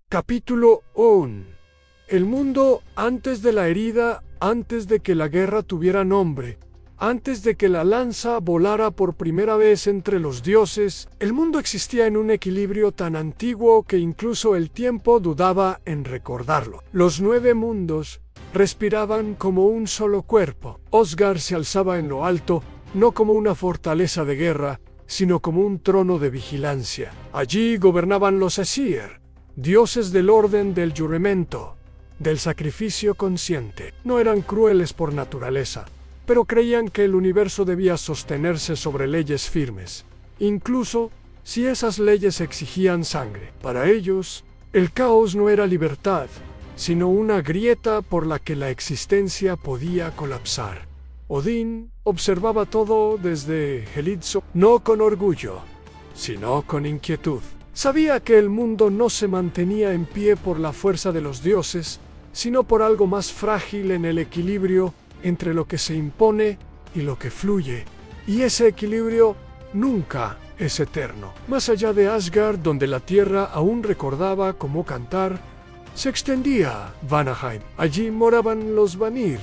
Capítulo 1. El mundo antes de la herida, antes de que la guerra tuviera nombre, antes de que la lanza volara por primera vez entre los dioses, el mundo existía en un equilibrio tan antiguo que incluso el tiempo dudaba en recordarlo. Los 9 mundos respiraban como un solo cuerpo. Osgard se alzaba en lo alto, no como una fortaleza de guerra, sino como un trono de vigilancia. Allí gobernaban los Aesir, dioses del orden del juramento, del sacrificio consciente. No eran crueles por naturaleza, pero creían que el universo debía sostenerse sobre leyes firmes, incluso si esas leyes exigían sangre. Para ellos, el caos no era libertad, sino una grieta por la que la existencia podía colapsar. Odín observaba todo desde Helitzo, no con orgullo, sino con inquietud. Sabía que el mundo no se mantenía en pie por la fuerza de los dioses, sino por algo más frágil en el equilibrio entre lo que se impone y lo que fluye. Y ese equilibrio nunca es eterno. Más allá de Asgard, donde la tierra aún recordaba cómo cantar, se extendía Vanaheim. Allí moraban los Vanir,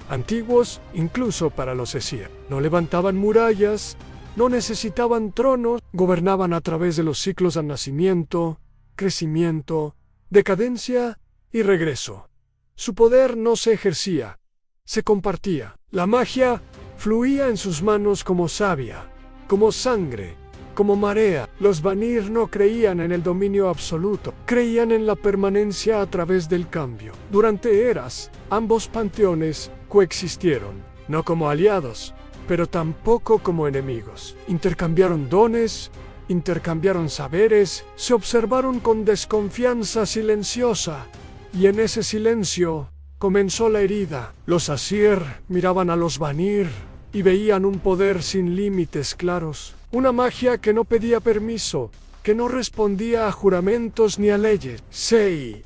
antiguos incluso para los Aesir. No levantaban murallas, no necesitaban tronos, gobernaban a través de los ciclos al nacimiento, crecimiento, decadencia y regreso. Su poder no se ejercía, se compartía. La magia fluía en sus manos como savia, como sangre, como marea. Los Vanir no creían en el dominio absoluto, creían en la permanencia a través del cambio. Durante eras, ambos panteones coexistieron, no como aliados, pero tampoco como enemigos. Intercambiaron dones, intercambiaron saberes, se observaron con desconfianza silenciosa, y en ese silencio comenzó la herida. Los Aesir miraban a los Vanir y veían un poder sin límites claros, una magia que no pedía permiso, que no respondía a juramentos ni a leyes. Sei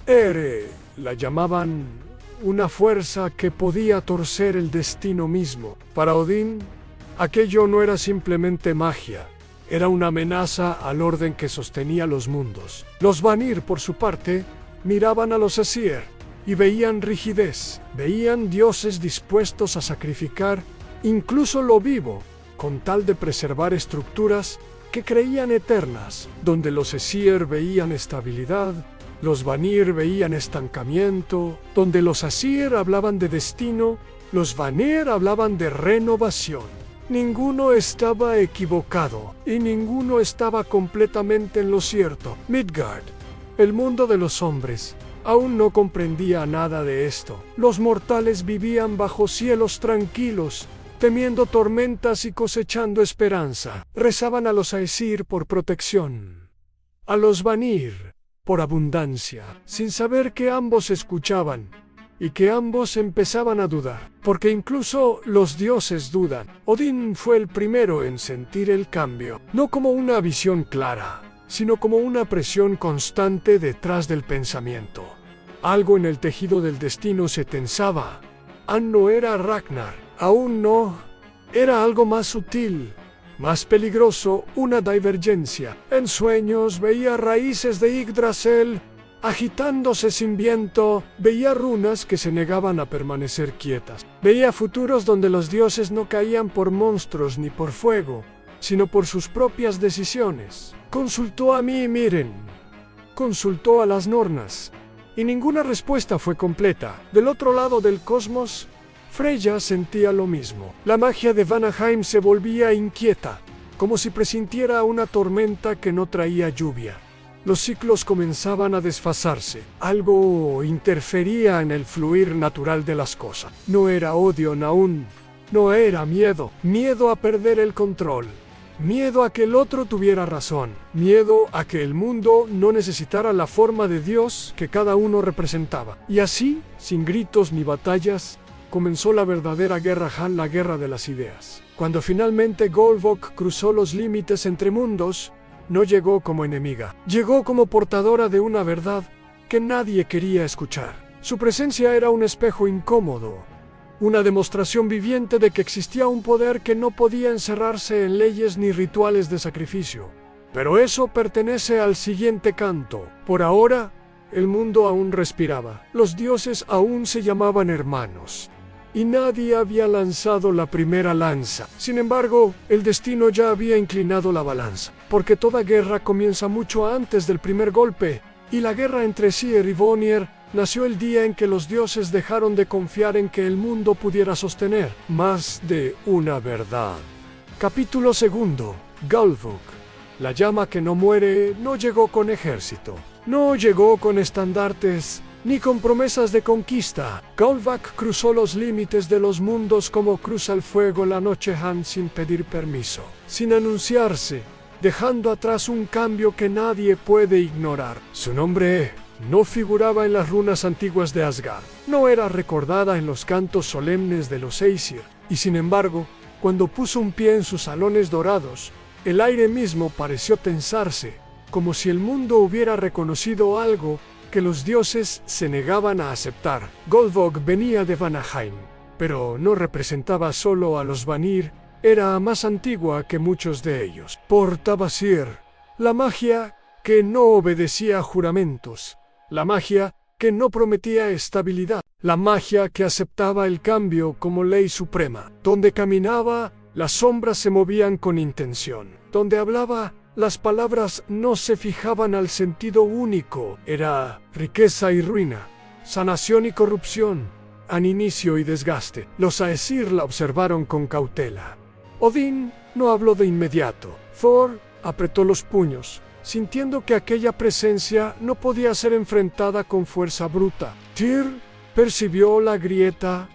Ere la llamaban, una fuerza que podía torcer el destino mismo. Para Odín, aquello no era simplemente magia, era una amenaza al orden que sostenía los mundos. Los Vanir, por su parte, miraban a los Aesir y veían rigidez, veían dioses dispuestos a sacrificar incluso lo vivo, con tal de preservar estructuras que creían eternas. Donde los Aesir veían estabilidad, los Vanir veían estancamiento. Donde los Aesir hablaban de destino, los Vanir hablaban de renovación. Ninguno estaba equivocado, y ninguno estaba completamente en lo cierto. Midgard, el mundo de los hombres, aún no comprendía nada de esto. Los mortales vivían bajo cielos tranquilos, temiendo tormentas y cosechando esperanza. Rezaban a los Aesir por protección, a los Vanir por abundancia, sin saber que ambos escuchaban y que ambos empezaban a dudar, porque incluso los dioses dudan. Odín fue el primero en sentir el cambio, no como una visión clara, sino como una presión constante detrás del pensamiento. Algo en el tejido del destino se tensaba. No era Ragnar, aún no. Era algo más sutil, más peligroso, una divergencia. En sueños veía raíces de Yggdrasil agitándose sin viento, veía runas que se negaban a permanecer quietas. Veía futuros donde los dioses no caían por monstruos ni por fuego, sino por sus propias decisiones. Consultó a Miren, consultó a las Nornas, y ninguna respuesta fue completa. Del otro lado del cosmos, Freyja sentía lo mismo. La magia de Vanaheim se volvía inquieta, como si presintiera una tormenta que no traía lluvia. Los ciclos comenzaban a desfasarse. Algo interfería en el fluir natural de las cosas. No era odio aún, no era miedo. Miedo a perder el control. Miedo a que el otro tuviera razón. Miedo a que el mundo no necesitara la forma de Dios que cada uno representaba. Y así, sin gritos ni batallas, comenzó la verdadera guerra Han, la guerra de las ideas. Cuando finalmente Golvok cruzó los límites entre mundos, no llegó como enemiga. Llegó como portadora de una verdad que nadie quería escuchar. Su presencia era un espejo incómodo, una demostración viviente de que existía un poder que no podía encerrarse en leyes ni rituales de sacrificio. Pero eso pertenece al siguiente canto. Por ahora, el mundo aún respiraba, los dioses aún se llamaban hermanos, y nadie había lanzado la primera lanza. Sin embargo, el destino ya había inclinado la balanza, porque toda guerra comienza mucho antes del primer golpe, y la guerra entre Seer y Vanir nació el día en que los dioses dejaron de confiar en que el mundo pudiera sostener más de una verdad. Capítulo 2. Gullveig. La llama que no muere no llegó con ejército, no llegó con estandartes, ni con promesas de conquista. Gullveig cruzó los límites de los mundos como cruza el fuego la noche Han sin pedir permiso, sin anunciarse, dejando atrás un cambio que nadie puede ignorar. Su nombre no figuraba en las runas antiguas de Asgard, no era recordada en los cantos solemnes de los Aesir, y sin embargo, cuando puso un pie en sus salones dorados, el aire mismo pareció tensarse, como si el mundo hubiera reconocido algo que los dioses se negaban a aceptar. Gullveig venía de Vanaheim, pero no representaba solo a los Vanir, era más antigua que muchos de ellos. Portaba Seer, la magia que no obedecía a juramentos, la magia que no prometía estabilidad, la magia que aceptaba el cambio como ley suprema. Donde caminaba, las sombras se movían con intención. Donde hablaba, las palabras no se fijaban al sentido único. Era riqueza y ruina, sanación y corrupción, an inicio y desgaste. Los Aesir la observaron con cautela. Odín no habló de inmediato. Thor apretó los puños, sintiendo que aquella presencia no podía ser enfrentada con fuerza bruta. Tyr percibió la grieta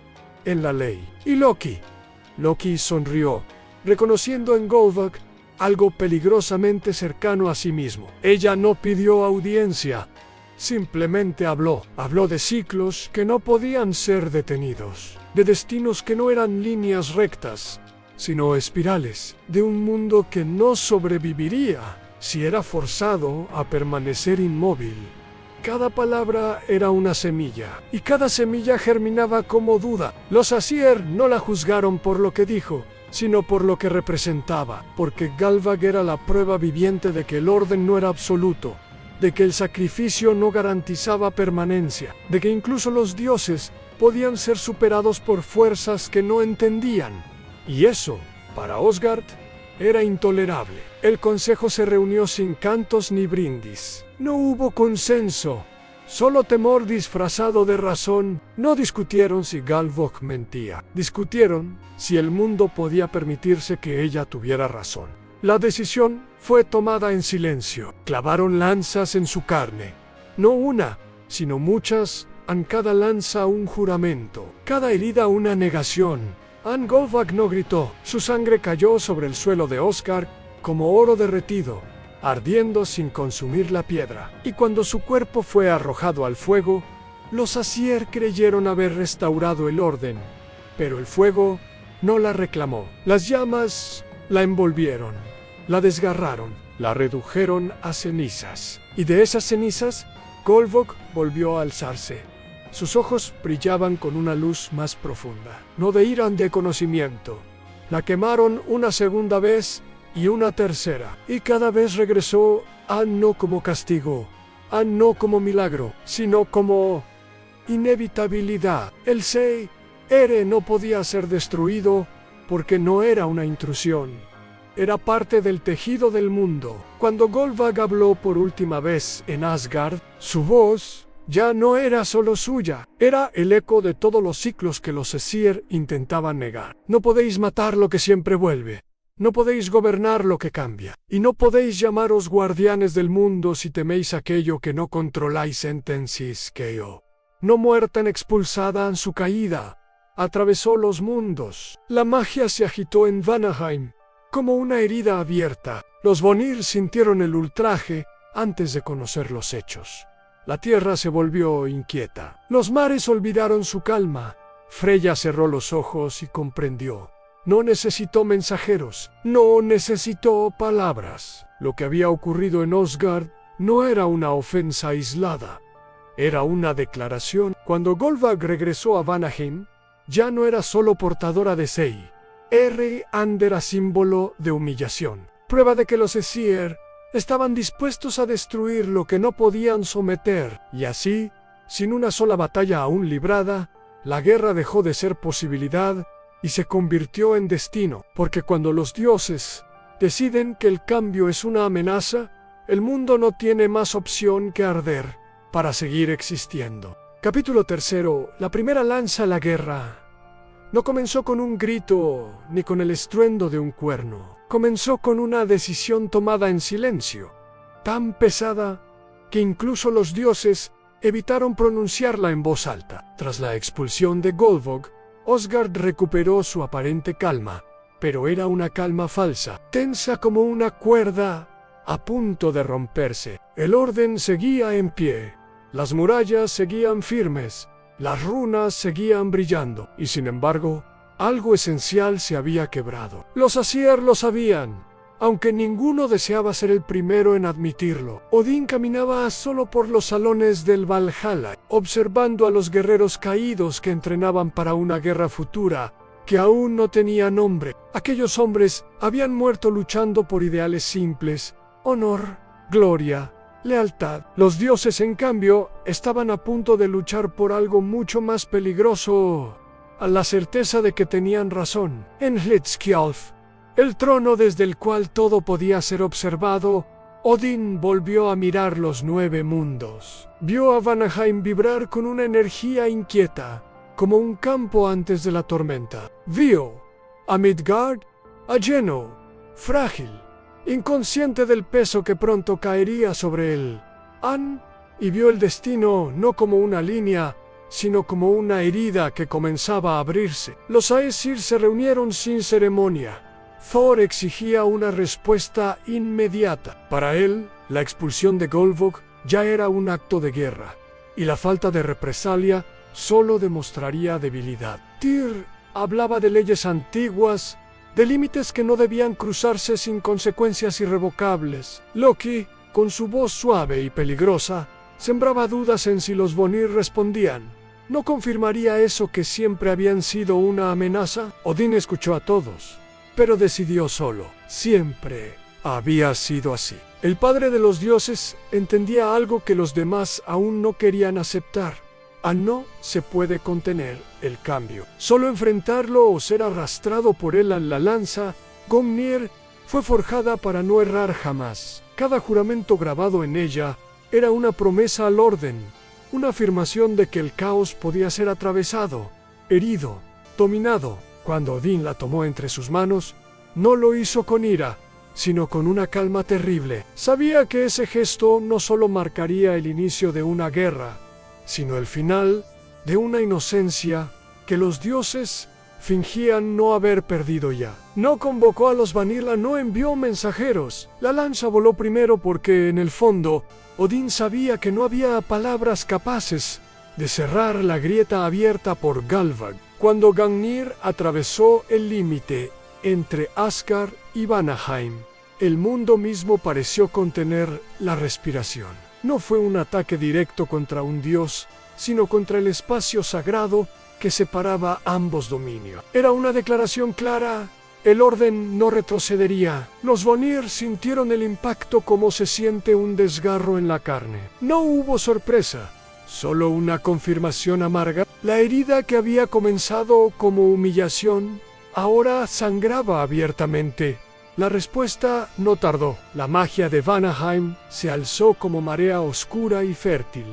en la ley. Y Loki sonrió, reconociendo en Gullveig algo peligrosamente cercano a sí mismo. Ella no pidió audiencia, simplemente habló de ciclos que no podían ser detenidos, de destinos que no eran líneas rectas, sino espirales, de un mundo que no sobreviviría si era forzado a permanecer inmóvil. Cada palabra era una semilla, y cada semilla germinaba como duda. Los Aesir no la juzgaron por lo que dijo, sino por lo que representaba, porque Gullveig era la prueba viviente de que el orden no era absoluto, de que el sacrificio no garantizaba permanencia, de que incluso los dioses podían ser superados por fuerzas que no entendían. Y eso, para Asgard, era intolerable. El consejo se reunió sin cantos ni brindis. No hubo consenso, solo temor disfrazado de razón. No discutieron si Gullveig mentía, discutieron si el mundo podía permitirse que ella tuviera razón. La decisión fue tomada en silencio. Clavaron lanzas en su carne, no una, sino muchas, en cada lanza un juramento, cada herida una negación. Gullveig no gritó, su sangre cayó sobre el suelo de Asgard como oro derretido, ardiendo sin consumir la piedra. Y cuando su cuerpo fue arrojado al fuego, los Aesir creyeron haber restaurado el orden, pero el fuego no la reclamó. Las llamas la envolvieron, la desgarraron, la redujeron a cenizas. Y de esas cenizas, Gullveig volvió a alzarse. Sus ojos brillaban con una luz más profunda, no de ira, de conocimiento. La quemaron una segunda vez y una tercera, y cada vez regresó, no como castigo, no como milagro, sino como inevitabilidad. El Seir no podía ser destruido porque no era una intrusión, era parte del tejido del mundo. Cuando Gullveig habló por última vez en Asgard, su voz ya no era solo suya, era el eco de todos los ciclos que los Aesir intentaban negar. No podéis matar lo que siempre vuelve, no podéis gobernar lo que cambia, y no podéis llamaros guardianes del mundo si teméis aquello que no controláis. Entensis que yo, no muerta en expulsada en su caída, atravesó los mundos. La magia se agitó en Vanaheim como una herida abierta. Los Vanir sintieron el ultraje antes de conocer los hechos. La tierra se volvió inquieta. Los mares olvidaron su calma. Freya cerró los ojos y comprendió. No necesitó mensajeros, no necesitó palabras. Lo que había ocurrido en Asgard no era una ofensa aislada, era una declaración. Cuando Gullveig regresó a Vanaheim, ya no era solo portadora de Sei. Era símbolo de humillación, prueba de que los Aesir estaban dispuestos a destruir lo que no podían someter, y así, sin una sola batalla aún librada, la guerra dejó de ser posibilidad y se convirtió en destino, porque cuando los dioses deciden que el cambio es una amenaza, el mundo no tiene más opción que arder para seguir existiendo. Capítulo 3. La primera lanza a la guerra no comenzó con un grito ni con el estruendo de un cuerno. Comenzó con una decisión tomada en silencio, tan pesada que incluso los dioses evitaron pronunciarla en voz alta. Tras la expulsión de Golvog, Osgard recuperó su aparente calma, pero era una calma falsa, tensa como una cuerda a punto de romperse. El orden seguía en pie, las murallas seguían firmes, las runas seguían brillando, y sin embargo, algo esencial se había quebrado. Los Aesir lo sabían, aunque ninguno deseaba ser el primero en admitirlo. Odín caminaba solo por los salones del Valhalla, observando a los guerreros caídos que entrenaban para una guerra futura, que aún no tenía nombre. Aquellos hombres habían muerto luchando por ideales simples: honor, gloria, lealtad. Los dioses, en cambio, estaban a punto de luchar por algo mucho más peligroso: a la certeza de que tenían razón. En Hlidskjalf, el trono desde el cual todo podía ser observado, Odín volvió a mirar los 9 mundos. Vio a Vanaheim vibrar con una energía inquieta, como un campo antes de la tormenta. Vio a Midgard, lleno, frágil, inconsciente del peso que pronto caería sobre él. Y vio el destino no como una línea, sino como una herida que comenzaba a abrirse. Los Aesir se reunieron sin ceremonia. Thor exigía una respuesta inmediata. Para él, la expulsión de Golvog ya era un acto de guerra, y la falta de represalia solo demostraría debilidad. Tyr hablaba de leyes antiguas, de límites que no debían cruzarse sin consecuencias irrevocables. Loki, con su voz suave y peligrosa, sembraba dudas en si los Vonir respondían. ¿No confirmaría eso que siempre habían sido una amenaza? Odín escuchó a todos, pero decidió solo. Siempre había sido así. El padre de los dioses entendía algo que los demás aún no querían aceptar. No se puede contener el cambio. Solo enfrentarlo o ser arrastrado por él a la lanza. Gungnir fue forjada para no errar jamás. Cada juramento grabado en ella era una promesa al orden, una afirmación de que el caos podía ser atravesado, herido, dominado. Cuando Odín la tomó entre sus manos, no lo hizo con ira, sino con una calma terrible. Sabía que ese gesto no solo marcaría el inicio de una guerra, sino el final de una inocencia que los dioses fingían no haber perdido ya. No convocó a los Vanir, no envió mensajeros. La lanza voló primero porque, en el fondo, Odín sabía que no había palabras capaces de cerrar la grieta abierta por Galvad. Cuando Gungnir atravesó el límite entre Asgard y Vanaheim, el mundo mismo pareció contener la respiración. No fue un ataque directo contra un dios, sino contra el espacio sagrado que separaba ambos dominios. Era una declaración clara: el orden no retrocedería. Los Vonir sintieron el impacto como se siente un desgarro en la carne. No hubo sorpresa, solo una confirmación amarga. La herida que había comenzado como humillación, ahora sangraba abiertamente. La respuesta no tardó. La magia de Vanaheim se alzó como marea oscura y fértil,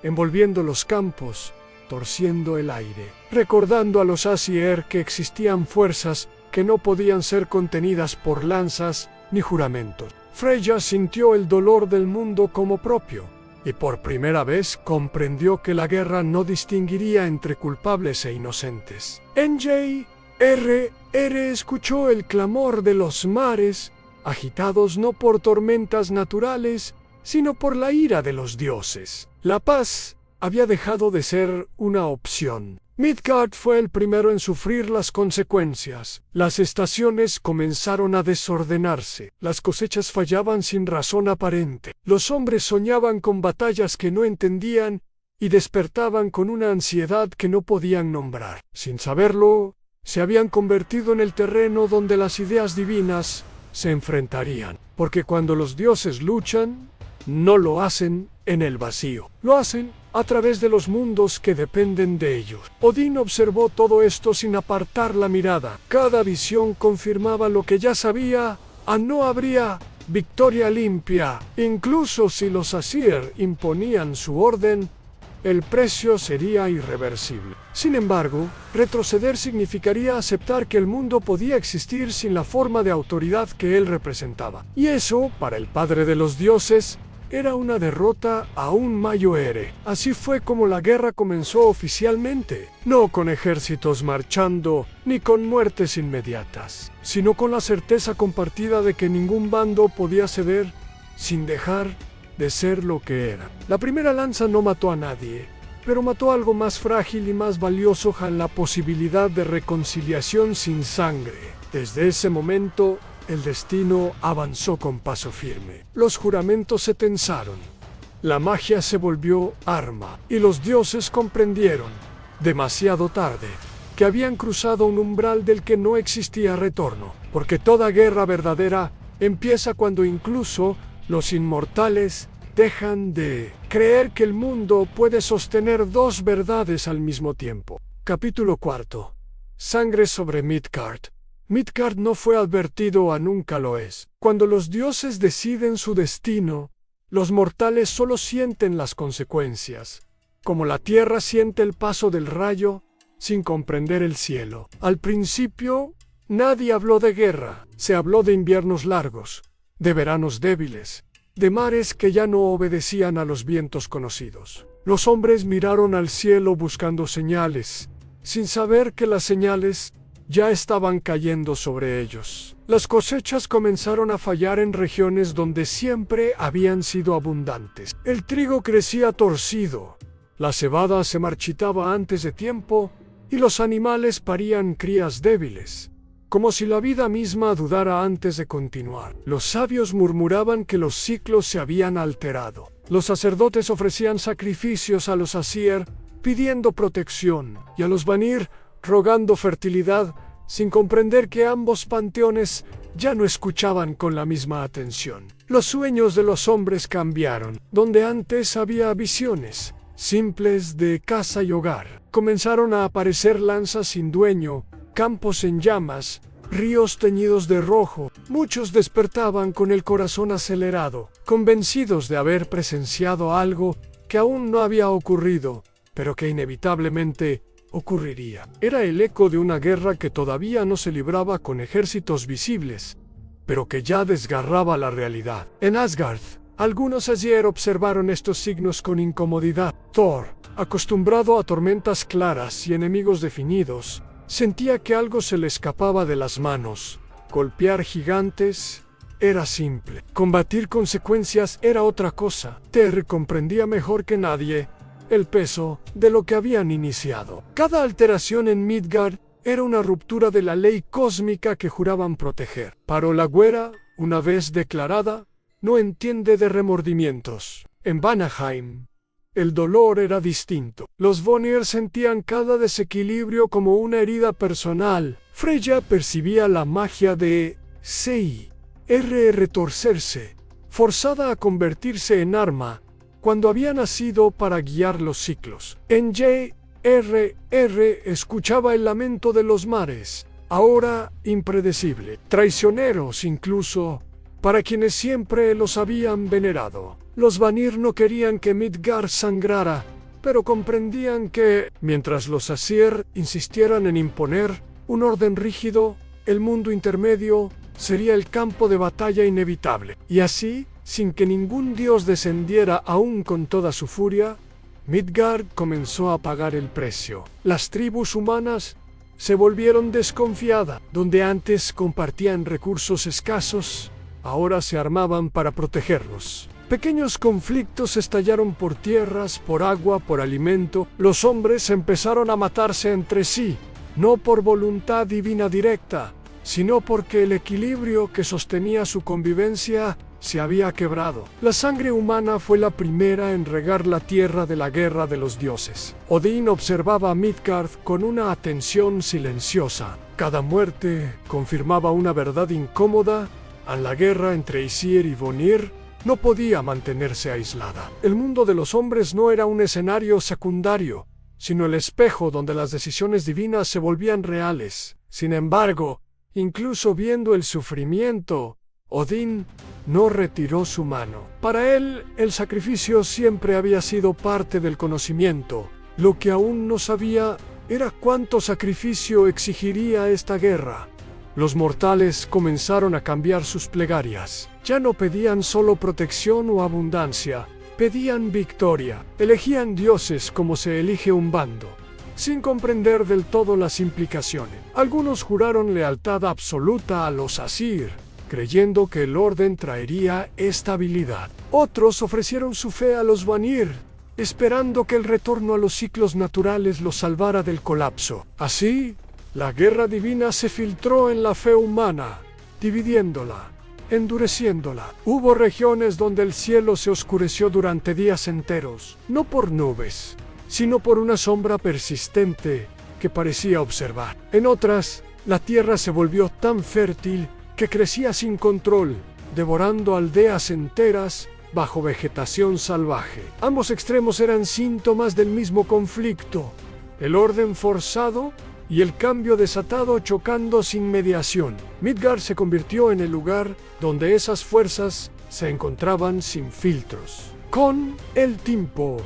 envolviendo los campos, torciendo el aire, recordando a los Aesir que existían fuerzas que no podían ser contenidas por lanzas ni juramentos. Freyja sintió el dolor del mundo como propio, y por primera vez comprendió que la guerra no distinguiría entre culpables e inocentes. NJR escuchó el clamor de los mares, agitados no por tormentas naturales, sino por la ira de los dioses. La paz había dejado de ser una opción. Midgard fue el primero en sufrir las consecuencias. Las estaciones comenzaron a desordenarse. Las cosechas fallaban sin razón aparente. Los hombres soñaban con batallas que no entendían y despertaban con una ansiedad que no podían nombrar. Sin saberlo, se habían convertido en el terreno donde las ideas divinas se enfrentarían. porque cuando los dioses luchan, no lo hacen en el vacío, lo hacen a través de los mundos que dependen de ellos. Odín observó todo esto sin apartar la mirada. Cada visión confirmaba lo que ya sabía: no habría victoria limpia. Incluso si los Asir imponían su orden, el precio sería irreversible. Sin embargo, retroceder significaría aceptar que el mundo podía existir sin la forma de autoridad que él representaba. Y eso, para el padre de los dioses, era una derrota aún mayor. Así fue como la guerra comenzó oficialmente, no con ejércitos marchando ni con muertes inmediatas, sino con la certeza compartida de que ningún bando podía ceder sin dejar de ser lo que era. La primera lanza no mató a nadie, pero mató algo más frágil y más valioso: la posibilidad de reconciliación sin sangre. Desde ese momento, el destino avanzó con paso firme. Los juramentos se tensaron, la magia se volvió arma, y los dioses comprendieron, demasiado tarde, que habían cruzado un umbral del que no existía retorno, porque toda guerra verdadera empieza cuando incluso los inmortales dejan de creer que el mundo puede sostener dos verdades al mismo tiempo. Capítulo 4. Sangre sobre Midgard. Midgard no fue advertido, nunca lo es. Cuando los dioses deciden su destino, los mortales solo sienten las consecuencias, como la tierra siente el paso del rayo, sin comprender el cielo. Al principio, nadie habló de guerra, se habló de inviernos largos, de veranos débiles, de mares que ya no obedecían a los vientos conocidos. Los hombres miraron al cielo buscando señales, sin saber que las señales ya estaban cayendo sobre ellos. Las cosechas comenzaron a fallar en regiones donde siempre habían sido abundantes. El trigo crecía torcido, la cebada se marchitaba antes de tiempo y los animales parían crías débiles, como si la vida misma dudara antes de continuar. Los sabios murmuraban que los ciclos se habían alterado. Los sacerdotes ofrecían sacrificios a los Asir pidiendo protección, y a los Vanir rogando fertilidad, sin comprender que ambos panteones ya no escuchaban con la misma atención. Los sueños de los hombres cambiaron. Donde antes había visiones simples de casa y hogar, comenzaron a aparecer lanzas sin dueño, campos en llamas, ríos teñidos de rojo. Muchos despertaban con el corazón acelerado, convencidos de haber presenciado algo que aún no había ocurrido, pero que inevitablemente ocurriría. Era el eco de una guerra que todavía no se libraba con ejércitos visibles, pero que ya desgarraba la realidad. En Asgard, algunos ayer observaron estos signos con incomodidad. Thor, acostumbrado a tormentas claras y enemigos definidos, sentía que algo se le escapaba de las manos. Golpear gigantes era simple. Combatir consecuencias era otra cosa. Ter comprendía mejor que nadie el peso de lo que habían iniciado. Cada alteración en Midgard era una ruptura de la ley cósmica que juraban proteger. Pero la guerra, una vez declarada, no entiende de remordimientos. En Vanaheim, el dolor era distinto. Los Vanir sentían cada desequilibrio como una herida personal. Freya percibía la magia de Sei, retorcerse, forzada a convertirse en arma, cuando había nacido para guiar los ciclos. En escuchaba el lamento de los mares, ahora impredecible, traicioneros incluso para quienes siempre los habían venerado. Los Vanir no querían que Midgard sangrara, pero comprendían que, mientras los Asir insistieran en imponer un orden rígido, el mundo intermedio sería el campo de batalla inevitable. Y así, sin que ningún dios descendiera aún con toda su furia, Midgard comenzó a pagar el precio. Las tribus humanas se volvieron desconfiadas. Donde antes compartían recursos escasos, ahora se armaban para protegerlos. Pequeños conflictos estallaron por tierras, por agua, por alimento. Los hombres empezaron a matarse entre sí, no por voluntad divina directa, sino porque el equilibrio que sostenía su convivencia se había quebrado. La sangre humana fue la primera en regar la tierra de la guerra de los dioses. Odín observaba a Midgard con una atención silenciosa. Cada muerte confirmaba una verdad incómoda La guerra entre Aesir y Vanir no podía mantenerse aislada. El mundo de los hombres no era un escenario secundario, sino el espejo donde las decisiones divinas se volvían reales. Sin embargo, incluso viendo el sufrimiento, Odín no retiró su mano. Para él, el sacrificio siempre había sido parte del conocimiento. Lo que aún no sabía era cuánto sacrificio exigiría esta guerra. Los mortales comenzaron a cambiar sus plegarias. Ya no pedían solo protección o abundancia, pedían victoria. Elegían dioses como se elige un bando, sin comprender del todo las implicaciones. Algunos juraron lealtad absoluta a los Aesir, creyendo que el orden traería estabilidad. Otros ofrecieron su fe a los Vanir, esperando que el retorno a los ciclos naturales los salvara del colapso. Así, la guerra divina se filtró en la fe humana, dividiéndola, endureciéndola. Hubo regiones donde el cielo se oscureció durante días enteros, no por nubes, sino por una sombra persistente que parecía observar. En otras, la tierra se volvió tan fértil que crecía sin control, devorando aldeas enteras bajo vegetación salvaje. Ambos extremos eran síntomas del mismo conflicto, el orden forzado y el cambio desatado chocando sin mediación. Midgard se convirtió en el lugar donde esas fuerzas se encontraban sin filtros. Con el tiempo,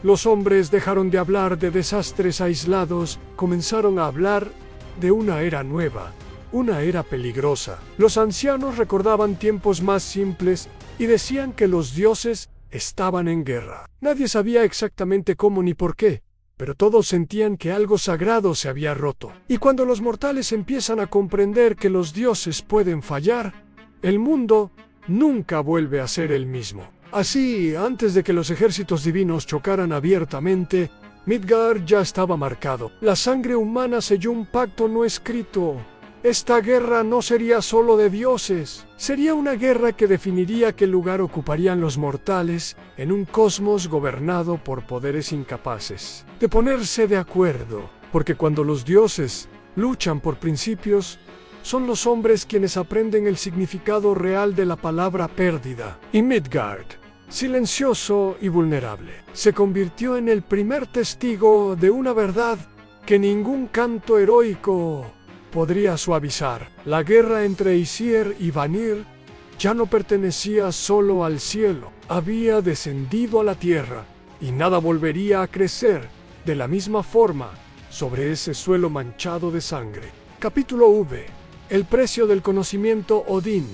los hombres dejaron de hablar de desastres aislados, comenzaron a hablar de una era nueva, una era peligrosa. Los ancianos recordaban tiempos más simples y decían que los dioses estaban en guerra. Nadie sabía exactamente cómo ni por qué, pero todos sentían que algo sagrado se había roto. Y cuando los mortales empiezan a comprender que los dioses pueden fallar, el mundo nunca vuelve a ser el mismo. Así, antes de que los ejércitos divinos chocaran abiertamente, Midgard ya estaba marcado. La sangre humana selló un pacto no escrito. Esta guerra no sería solo de dioses, sería una guerra que definiría qué lugar ocuparían los mortales en un cosmos gobernado por poderes incapaces de ponerse de acuerdo, porque cuando los dioses luchan por principios, son los hombres quienes aprenden el significado real de la palabra pérdida. Y Midgard, silencioso y vulnerable, se convirtió en el primer testigo de una verdad que ningún canto heroico podría suavizar. La guerra entre Aesir y Vanir ya no pertenecía solo al cielo, había descendido a la tierra, y nada volvería a crecer de la misma forma sobre ese suelo manchado de sangre. Capítulo V. El precio del conocimiento. Odín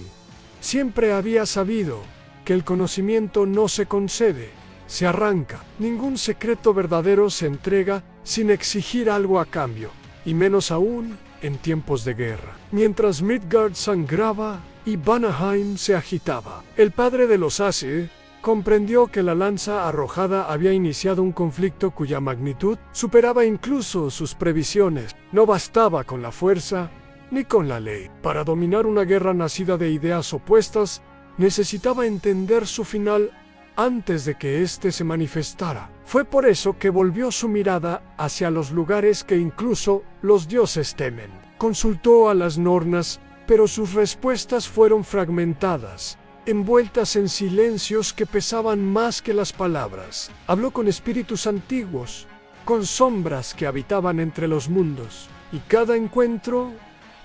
siempre había sabido que el conocimiento no se concede, se arranca. Ningún secreto verdadero se entrega sin exigir algo a cambio, y menos aún en tiempos de guerra. Mientras Midgard sangraba y Vanaheim se agitaba, el padre de los Aesir comprendió que la lanza arrojada había iniciado un conflicto cuya magnitud superaba incluso sus previsiones. No bastaba con la fuerza ni con la ley. Para dominar una guerra nacida de ideas opuestas, necesitaba entender su final antes de que éste se manifestara. Fue por eso que volvió su mirada hacia los lugares que incluso los dioses temen. Consultó a las nornas, pero sus respuestas fueron fragmentadas, envueltas en silencios que pesaban más que las palabras. Habló con espíritus antiguos, con sombras que habitaban entre los mundos, y cada encuentro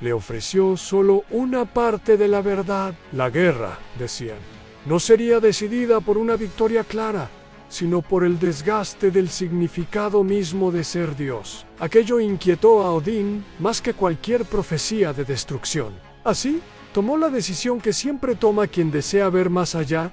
le ofreció solo una parte de la verdad. La guerra, decían, no sería decidida por una victoria clara, sino por el desgaste del significado mismo de ser Dios. Aquello inquietó a Odín más que cualquier profecía de destrucción. Así, tomó la decisión que siempre toma quien desea ver más allá,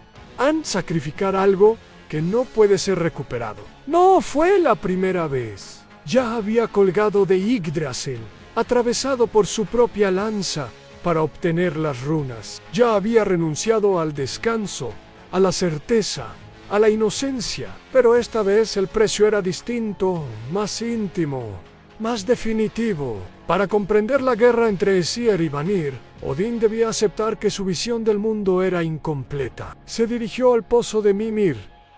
sacrificar algo que no puede ser recuperado. No fue la primera vez. Ya había colgado de Yggdrasil, atravesado por su propia lanza, para obtener las runas. Ya había renunciado al descanso, a la certeza, a la inocencia, pero esta vez el precio era distinto, más íntimo, más definitivo. Para comprender la guerra entre Aesir y Vanir, Odín debía aceptar que su visión del mundo era incompleta. Se dirigió al pozo de Mimir,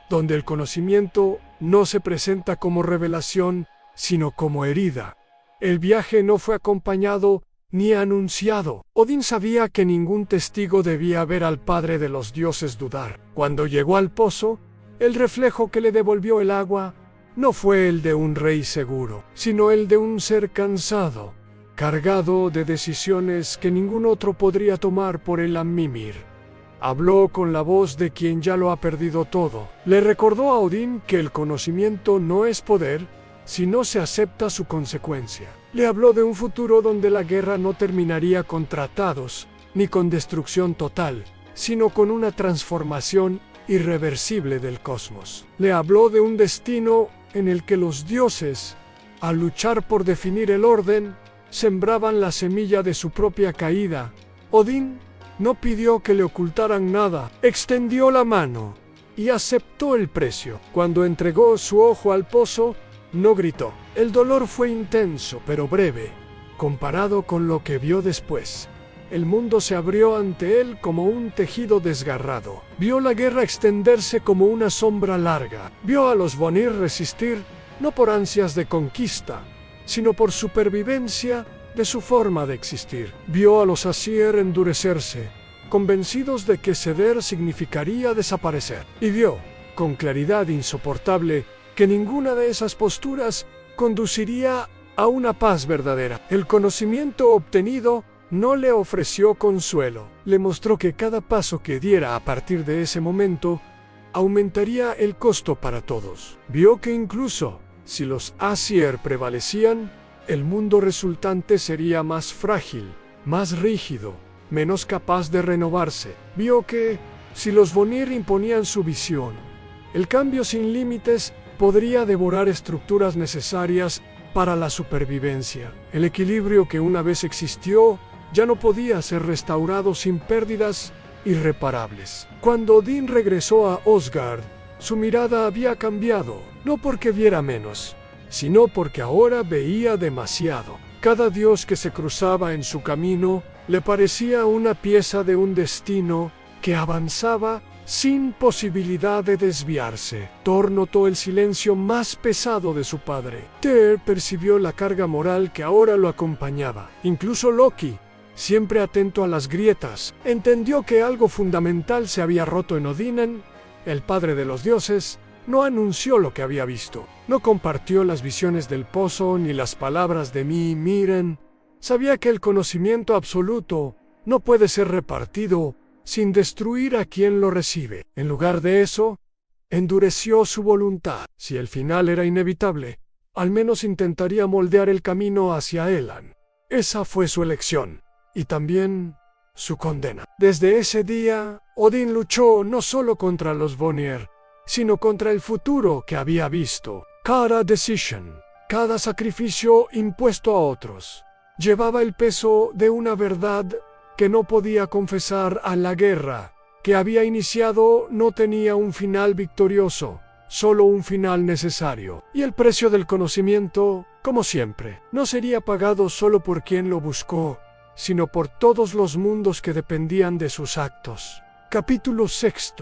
donde el conocimiento no se presenta como revelación, sino como herida. El viaje no fue acompañado ni anunciado. Odín sabía que ningún testigo debía ver al padre de los dioses dudar. Cuando llegó al pozo, el reflejo que le devolvió el agua no fue el de un rey seguro, sino el de un ser cansado, cargado de decisiones que ningún otro podría tomar por el Mimir. Habló con la voz de quien ya lo ha perdido todo. Le recordó a Odín que el conocimiento no es poder si no se acepta su consecuencia. Le habló de un futuro donde la guerra no terminaría con tratados ni con destrucción total, sino con una transformación irreversible del cosmos. Le habló de un destino en el que los dioses, al luchar por definir el orden, sembraban la semilla de su propia caída. Odín no pidió que le ocultaran nada, extendió la mano y aceptó el precio. Cuando entregó su ojo al pozo, no gritó. El dolor fue intenso, pero breve, comparado con lo que vio después. El mundo se abrió ante él como un tejido desgarrado. Vio la guerra extenderse como una sombra larga. Vio a los Vanir resistir, no por ansias de conquista, sino por supervivencia de su forma de existir. Vio a los Aesir endurecerse, convencidos de que ceder significaría desaparecer. Y vio, con claridad insoportable, que ninguna de esas posturas conduciría a una paz verdadera. El conocimiento obtenido no le ofreció consuelo. Le mostró que cada paso que diera a partir de ese momento aumentaría el costo para todos. Vio que incluso si los Aesir prevalecían, el mundo resultante sería más frágil, más rígido, menos capaz de renovarse. Vio que si los Vanir imponían su visión, el cambio sin límites podría devorar estructuras necesarias para la supervivencia. El equilibrio que una vez existió ya no podía ser restaurado sin pérdidas irreparables. Cuando Odín regresó a Asgard, su mirada había cambiado, no porque viera menos, sino porque ahora veía demasiado. Cada dios que se cruzaba en su camino le parecía una pieza de un destino que avanzaba sin posibilidad de desviarse. Thor notó el silencio más pesado de su padre. Tyr percibió la carga moral que ahora lo acompañaba. Incluso Loki, siempre atento a las grietas, entendió que algo fundamental se había roto en Odín. El padre de los dioses no anunció lo que había visto. No compartió las visiones del pozo ni las palabras de Miren. Sabía que el conocimiento absoluto no puede ser repartido sin destruir a quien lo recibe. En lugar de eso, endureció su voluntad. Si el final era inevitable, al menos intentaría moldear el camino hacia Elan. Esa fue su elección, y también su condena. Desde ese día, Odín luchó no solo contra los Vanir, sino contra el futuro que había visto. Cada decisión, cada sacrificio impuesto a otros, llevaba el peso de una verdad que no podía confesar. A la guerra que había iniciado no tenía un final victorioso, solo un final necesario. Y el precio del conocimiento, como siempre, no sería pagado solo por quien lo buscó, sino por todos los mundos que dependían de sus actos. Capítulo 6.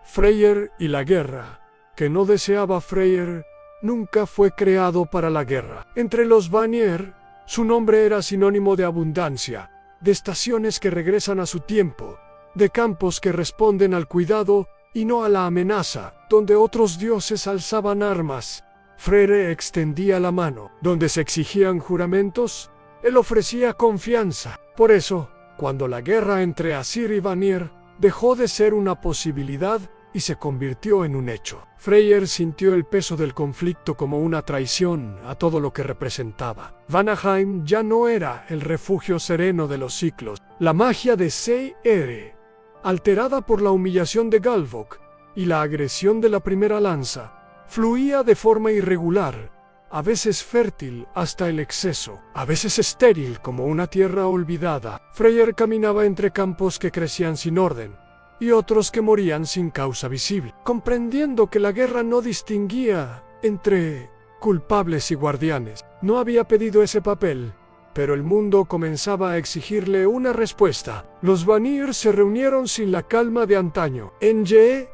Freyr y la guerra. Que no deseaba Freyr nunca fue creado para la guerra. Entre los Vanir, su nombre era sinónimo de abundancia, de estaciones que regresan a su tiempo, de campos que responden al cuidado y no a la amenaza, donde otros dioses alzaban armas. Freyr extendía la mano. Donde se exigían juramentos, él ofrecía confianza. Por eso, cuando la guerra entre Aesir y Vanir dejó de ser una posibilidad y se convirtió en un hecho, Freyr sintió el peso del conflicto como una traición a todo lo que representaba. Vanaheim ya no era el refugio sereno de los ciclos. La magia de Seyr, alterada por la humillación de Galvok y la agresión de la primera lanza, fluía de forma irregular, a veces fértil hasta el exceso, a veces estéril como una tierra olvidada. Freyr caminaba entre campos que crecían sin orden y otros que morían sin causa visible, comprendiendo que la guerra no distinguía entre culpables y guardianes. No había pedido ese papel, pero el mundo comenzaba a exigirle una respuesta. Los Vanir se reunieron sin la calma de antaño. Enye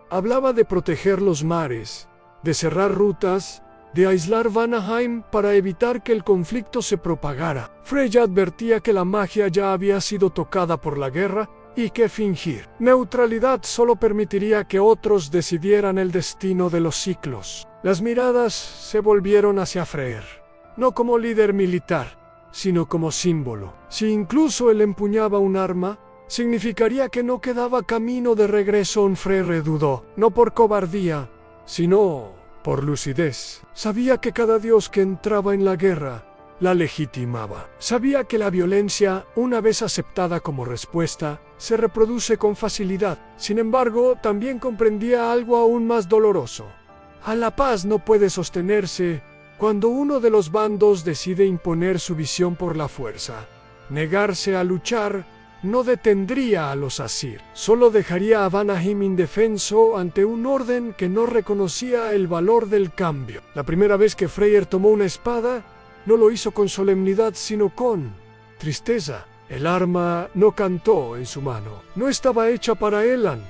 hablaba de proteger los mares, de cerrar rutas de aislar Vanaheim para evitar que el conflicto se propagara. Freya advertía que la magia ya había sido tocada por la guerra y que fingir neutralidad solo permitiría que otros decidieran el destino de los ciclos. Las miradas se volvieron hacia Freyr, no como líder militar, sino como símbolo. Si incluso él empuñaba un arma, significaría que no quedaba camino de regreso. Freyr dudó, no por cobardía, sino por lucidez. Sabía que cada dios que entraba en la guerra la legitimaba. Sabía que la violencia, una vez aceptada como respuesta, se reproduce con facilidad. Sin embargo, también comprendía algo aún más doloroso. A la paz no puede sostenerse cuando uno de los bandos decide imponer su visión por la fuerza. Negarse a luchar no detendría a los Asir, solo dejaría a Vanaheim indefenso ante un orden que no reconocía el valor del cambio. La primera vez que Freyr tomó una espada, no lo hizo con solemnidad, sino con tristeza. El arma no cantó en su mano, no estaba hecha para Elan.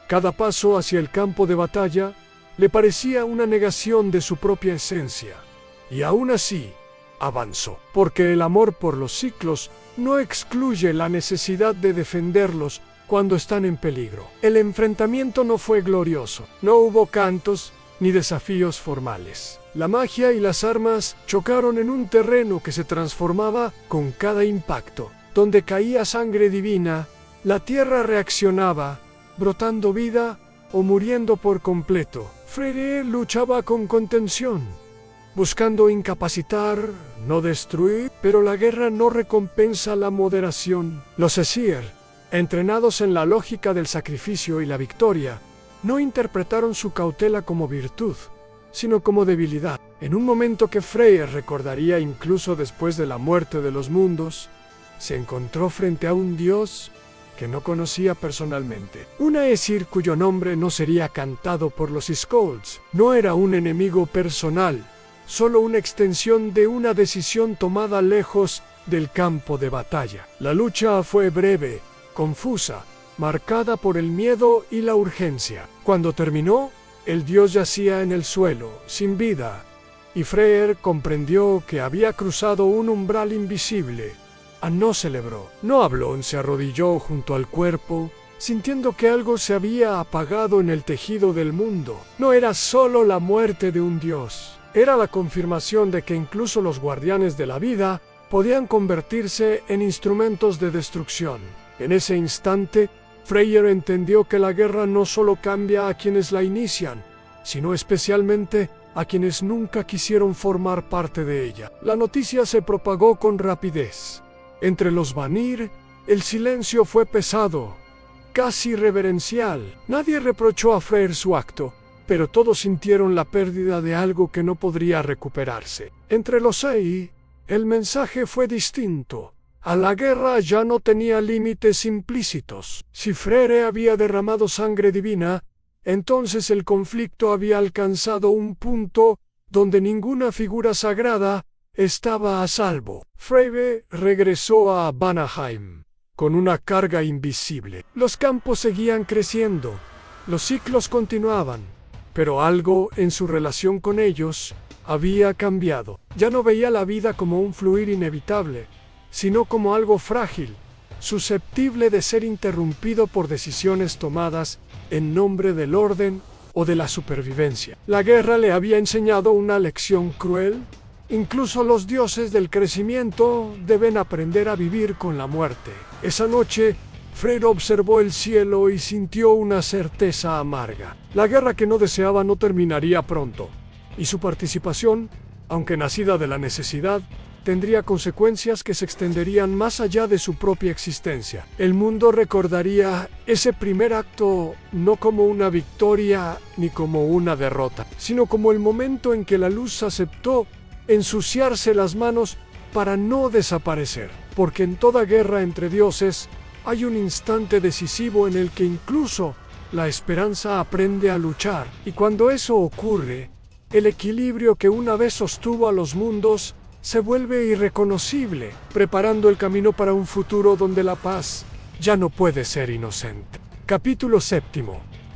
Cada paso hacia el campo de batalla le parecía una negación de su propia esencia. Y aún así, avanzó, porque el amor por los ciclos no excluye la necesidad de defenderlos cuando están en peligro. El enfrentamiento no fue glorioso, no hubo cantos ni desafíos formales. La magia y las armas chocaron en un terreno que se transformaba con cada impacto. Donde caía sangre divina, la tierra reaccionaba, brotando vida o muriendo por completo. Freyr luchaba con contención, buscando incapacitar, no destruir, pero la guerra no recompensa la moderación. Los Aesir, entrenados en la lógica del sacrificio y la victoria, no interpretaron su cautela como virtud, sino como debilidad. En un momento que Freyr recordaría incluso después de la muerte de los mundos, se encontró frente a un dios que no conocía personalmente. Un Aesir cuyo nombre no sería cantado por los Skolds. No era un enemigo personal, solo una extensión de una decisión tomada lejos del campo de batalla. La lucha fue breve, confusa, marcada por el miedo y la urgencia. Cuando terminó, el dios yacía en el suelo, sin vida, y Freyr comprendió que había cruzado un umbral invisible. No celebró, no habló, se arrodilló junto al cuerpo, sintiendo que algo se había apagado en el tejido del mundo. No era solo la muerte de un dios, era la confirmación de que incluso los guardianes de la vida podían convertirse en instrumentos de destrucción. En ese instante, Freyr entendió que la guerra no solo cambia a quienes la inician, sino especialmente a quienes nunca quisieron formar parte de ella. La noticia se propagó con rapidez. Entre los Vanir, el silencio fue pesado, casi reverencial. Nadie reprochó a Freyr su acto, pero todos sintieron la pérdida de algo que no podría recuperarse. Entre los Aes, el mensaje fue distinto. A la guerra ya no tenía límites implícitos. Si Freyr había derramado sangre divina, entonces el conflicto había alcanzado un punto donde ninguna figura sagrada estaba a salvo. Freyr regresó a Vanaheim con una carga invisible. Los campos seguían creciendo, los ciclos continuaban, pero algo en su relación con ellos había cambiado. Ya no veía la vida como un fluir inevitable, sino como algo frágil, susceptible de ser interrumpido por decisiones tomadas en nombre del orden o de la supervivencia. La guerra le había enseñado una lección cruel. Incluso los dioses del crecimiento deben aprender a vivir con la muerte. Esa noche, Freyr observó el cielo y sintió una certeza amarga. La guerra que no deseaba no terminaría pronto, y su participación, aunque nacida de la necesidad, tendría consecuencias que se extenderían más allá de su propia existencia. El mundo recordaría ese primer acto no como una victoria ni como una derrota, sino como el momento en que la luz aceptó ensuciarse las manos para no desaparecer, porque en toda guerra entre dioses hay un instante decisivo en el que incluso la esperanza aprende a luchar, y cuando eso ocurre, el equilibrio que una vez sostuvo a los mundos se vuelve irreconocible, preparando el camino para un futuro donde la paz ya no puede ser inocente. Capítulo 7.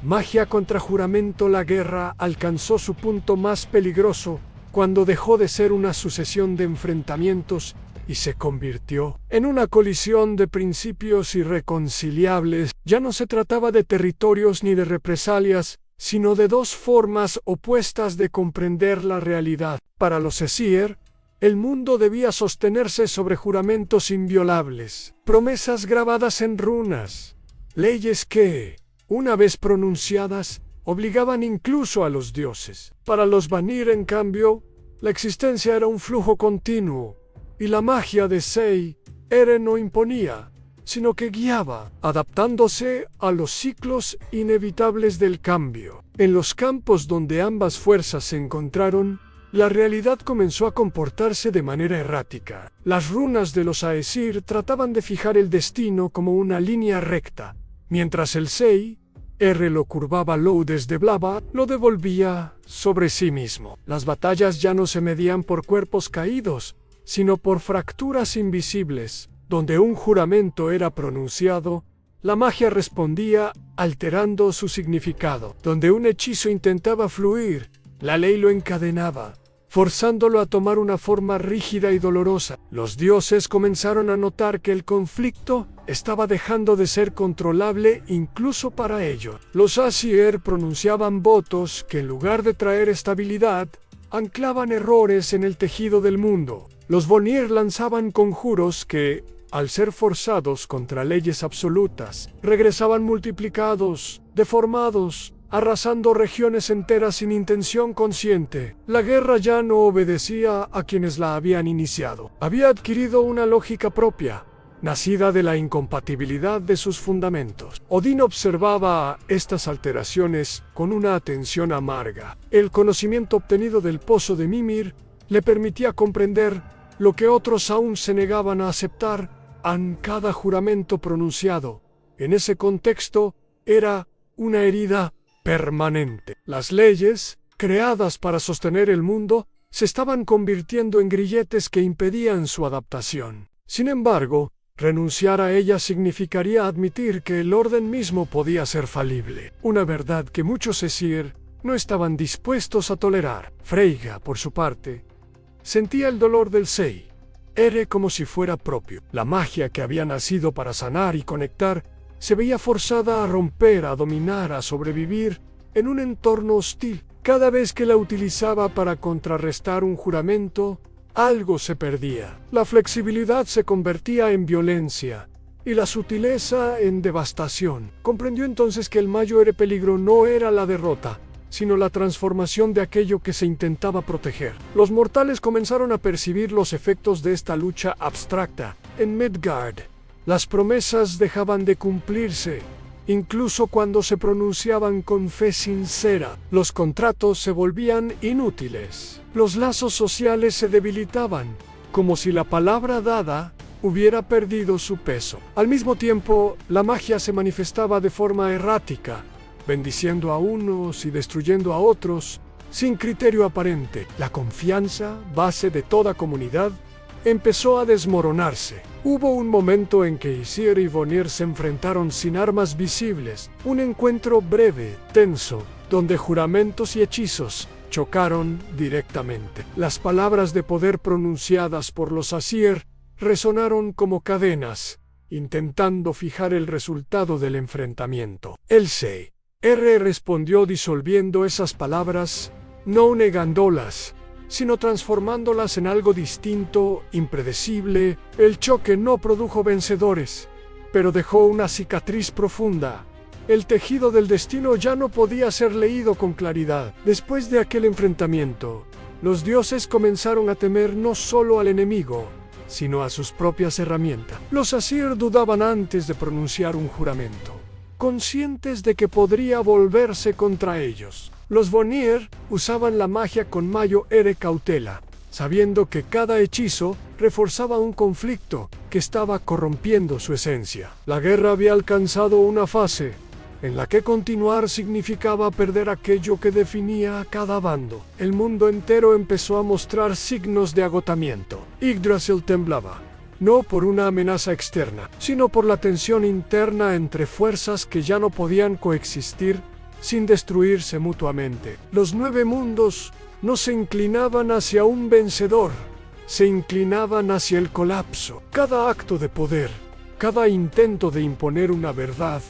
Magia contra juramento. La guerra alcanzó su punto más peligroso cuando dejó de ser una sucesión de enfrentamientos y se convirtió en una colisión de principios irreconciliables. Ya no se trataba de territorios ni de represalias, sino de dos formas opuestas de comprender la realidad. Para los Aesir, el mundo debía sostenerse sobre juramentos inviolables, promesas grabadas en runas, leyes que, una vez pronunciadas, obligaban incluso a los dioses. Para los Vanir, en cambio, la existencia era un flujo continuo, y la magia de Sei, Ere no imponía, sino que guiaba, adaptándose a los ciclos inevitables del cambio. En los campos donde ambas fuerzas se encontraron, la realidad comenzó a comportarse de manera errática. Las runas de los Aesir trataban de fijar el destino como una línea recta, mientras el Sei, R lo curvaba, lo desdoblaba, lo devolvía sobre sí mismo. Las batallas ya no se medían por cuerpos caídos, sino por fracturas invisibles. Donde un juramento era pronunciado, la magia respondía alterando su significado. Donde un hechizo intentaba fluir, la ley lo encadenaba, forzándolo a tomar una forma rígida y dolorosa. Los dioses comenzaron a notar que el conflicto estaba dejando de ser controlable incluso para ellos. Los Aesir pronunciaban votos que en lugar de traer estabilidad, anclaban errores en el tejido del mundo. Los Vanir lanzaban conjuros que, al ser forzados contra leyes absolutas, regresaban multiplicados, deformados, arrasando regiones enteras sin intención consciente. La guerra ya no obedecía a quienes la habían iniciado. Había adquirido una lógica propia, nacida de la incompatibilidad de sus fundamentos. Odín observaba estas alteraciones con una atención amarga. El conocimiento obtenido del pozo de Mimir le permitía comprender lo que otros aún se negaban a aceptar. Cada juramento pronunciado, en ese contexto, era una herida permanente. Las leyes, creadas para sostener el mundo, se estaban convirtiendo en grilletes que impedían su adaptación. Sin embargo, renunciar a ellas significaría admitir que el orden mismo podía ser falible, una verdad que muchos Aesir no estaban dispuestos a tolerar. Freyja, por su parte, sentía el dolor del Sei, Ere como si fuera propio. La magia que había nacido para sanar y conectar se veía forzada a romper, a dominar, a sobrevivir en un entorno hostil. Cada vez que la utilizaba para contrarrestar un juramento, algo se perdía. La flexibilidad se convertía en violencia y la sutileza en devastación. Comprendió entonces que el mayor peligro no era la derrota, sino la transformación de aquello que se intentaba proteger. Los mortales comenzaron a percibir los efectos de esta lucha abstracta. En Midgard, las promesas dejaban de cumplirse, incluso cuando se pronunciaban con fe sincera. Los contratos se volvían inútiles. Los lazos sociales se debilitaban, como si la palabra dada hubiera perdido su peso. Al mismo tiempo, la magia se manifestaba de forma errática, bendiciendo a unos y destruyendo a otros, sin criterio aparente. La confianza, base de toda comunidad, empezó a desmoronarse. Hubo un momento en que Aesir y Vanir se enfrentaron sin armas visibles, un encuentro breve, tenso, donde juramentos y hechizos chocaron directamente. Las palabras de poder pronunciadas por los Aesir resonaron como cadenas, intentando fijar el resultado del enfrentamiento. El Sei, R respondió disolviendo esas palabras, no negándolas, sino transformándolas en algo distinto, impredecible. El choque no produjo vencedores, pero dejó una cicatriz profunda. El tejido del destino ya no podía ser leído con claridad. Después de aquel enfrentamiento, los dioses comenzaron a temer no solo al enemigo, sino a sus propias herramientas. Los Aesir dudaban antes de pronunciar un juramento, conscientes de que podría volverse contra ellos. Los Vanir usaban la magia con mayor cautela, sabiendo que cada hechizo reforzaba un conflicto que estaba corrompiendo su esencia. La guerra había alcanzado una fase en la que continuar significaba perder aquello que definía a cada bando. El mundo entero empezó a mostrar signos de agotamiento. Yggdrasil temblaba, no por una amenaza externa, sino por la tensión interna entre fuerzas que ya no podían coexistir sin destruirse mutuamente. Los 9 mundos no se inclinaban hacia un vencedor, se inclinaban hacia el colapso. Cada acto de poder, cada intento de imponer una verdad,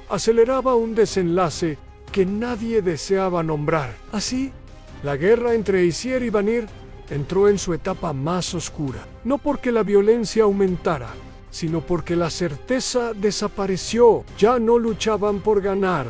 aceleraba un desenlace que nadie deseaba nombrar. Así, la guerra entre Aesir y Vanir entró en su etapa más oscura, no porque la violencia aumentara, sino porque la certeza desapareció. Ya no luchaban por ganar,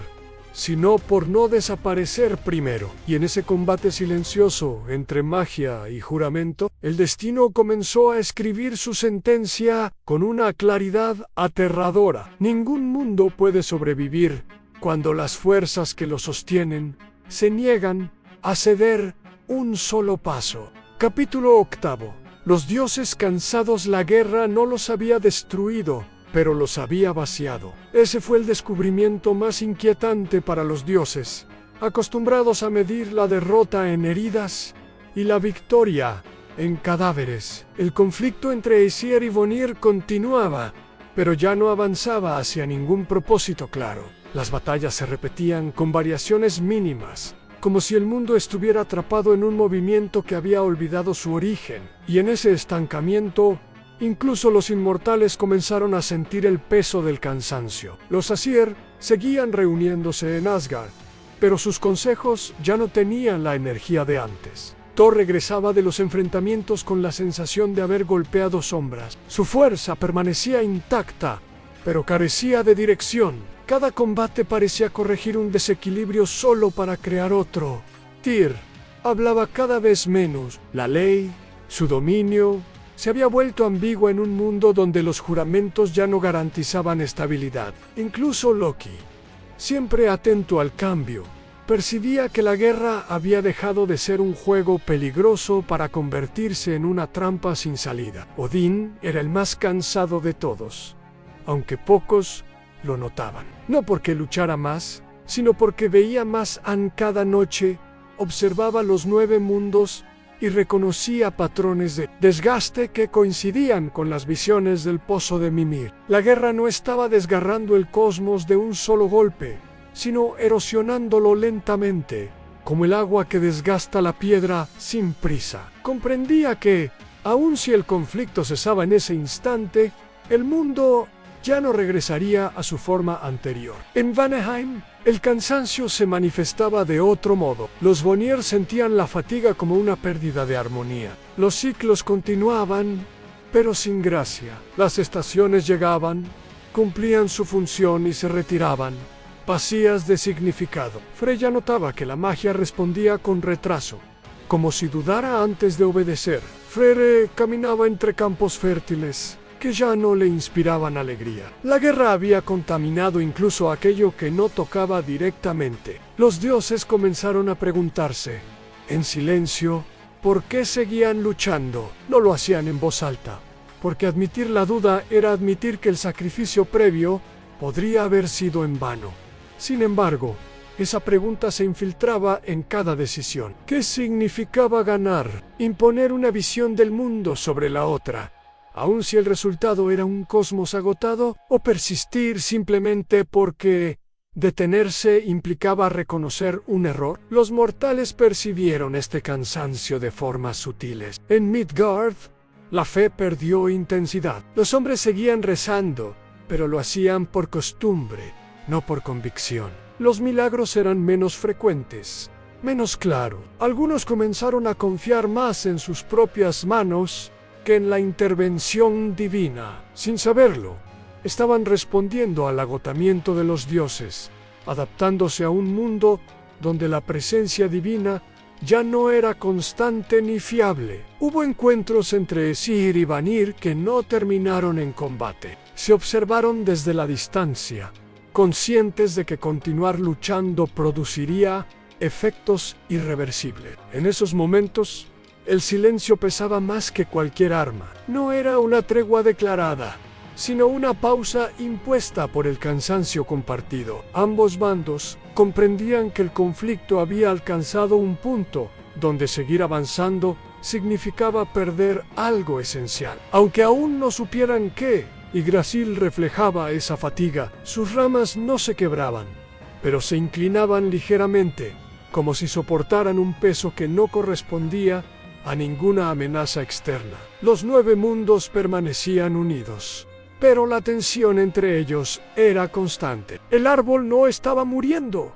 sino por no desaparecer primero. Y en ese combate silencioso entre magia y juramento, el destino comenzó a escribir su sentencia con una claridad aterradora. Ningún mundo puede sobrevivir cuando las fuerzas que lo sostienen se niegan a ceder un solo paso. Capítulo 8. Los dioses, cansados, la guerra no los había destruido, pero los había vaciado. Ese fue el descubrimiento más inquietante para los dioses, acostumbrados a medir la derrota en heridas y la victoria en cadáveres. El conflicto entre Aesir y Vanir continuaba, pero ya no avanzaba hacia ningún propósito claro. Las batallas se repetían con variaciones mínimas, como si el mundo estuviera atrapado en un movimiento que había olvidado su origen. Y en ese estancamiento, incluso los inmortales comenzaron a sentir el peso del cansancio. Los Aesir seguían reuniéndose en Asgard, pero sus consejos ya no tenían la energía de antes. Thor regresaba de los enfrentamientos con la sensación de haber golpeado sombras. Su fuerza permanecía intacta, pero carecía de dirección. Cada combate parecía corregir un desequilibrio solo para crear otro. Tyr hablaba cada vez menos. La ley, su dominio, se había vuelto ambigua en un mundo donde los juramentos ya no garantizaban estabilidad. Incluso Loki, siempre atento al cambio, percibía que la guerra había dejado de ser un juego peligroso para convertirse en una trampa sin salida. Odín era el más cansado de todos, aunque pocos lo notaban. No porque luchara más, sino porque veía más cada noche, observaba los 9 mundos y reconocía patrones de desgaste que coincidían con las visiones del pozo de Mimir. La guerra no estaba desgarrando el cosmos de un solo golpe, sino erosionándolo lentamente, como el agua que desgasta la piedra sin prisa. Comprendía que, aun si el conflicto cesaba en ese instante, el mundo ya no regresaría a su forma anterior. En Vanaheim, el cansancio se manifestaba de otro modo. Los Vanir sentían la fatiga como una pérdida de armonía. Los ciclos continuaban, pero sin gracia. Las estaciones llegaban, cumplían su función y se retiraban, vacías de significado. Freya notaba que la magia respondía con retraso, como si dudara antes de obedecer. Freyr caminaba entre campos fértiles que ya no le inspiraban alegría. La guerra había contaminado incluso aquello que no tocaba directamente. Los dioses comenzaron a preguntarse, en silencio, ¿por qué seguían luchando? No lo hacían en voz alta, porque admitir la duda era admitir que el sacrificio previo podría haber sido en vano. Sin embargo, esa pregunta se infiltraba en cada decisión. ¿Qué significaba ganar? Imponer una visión del mundo sobre la otra, aun si el resultado era un cosmos agotado, o persistir simplemente porque detenerse implicaba reconocer un error. Los mortales percibieron este cansancio de formas sutiles. En Midgard, la fe perdió intensidad. Los hombres seguían rezando, pero lo hacían por costumbre, no por convicción. Los milagros eran menos frecuentes, menos claros. Algunos comenzaron a confiar más en sus propias manos que en la intervención divina. Sin saberlo, estaban respondiendo al agotamiento de los dioses, adaptándose a un mundo donde la presencia divina ya no era constante ni fiable. Hubo encuentros entre Aesir y Vanir que no terminaron en combate. Se observaron desde la distancia, conscientes de que continuar luchando produciría efectos irreversibles. En esos momentos, el silencio pesaba más que cualquier arma. No era una tregua declarada, sino una pausa impuesta por el cansancio compartido. Ambos bandos comprendían que el conflicto había alcanzado un punto donde seguir avanzando significaba perder algo esencial. Aunque aún no supieran qué, Yggdrasil reflejaba esa fatiga. Sus ramas no se quebraban, pero se inclinaban ligeramente, como si soportaran un peso que no correspondía a ninguna amenaza externa. Los 9 mundos permanecían unidos, pero la tensión entre ellos era constante. El árbol no estaba muriendo,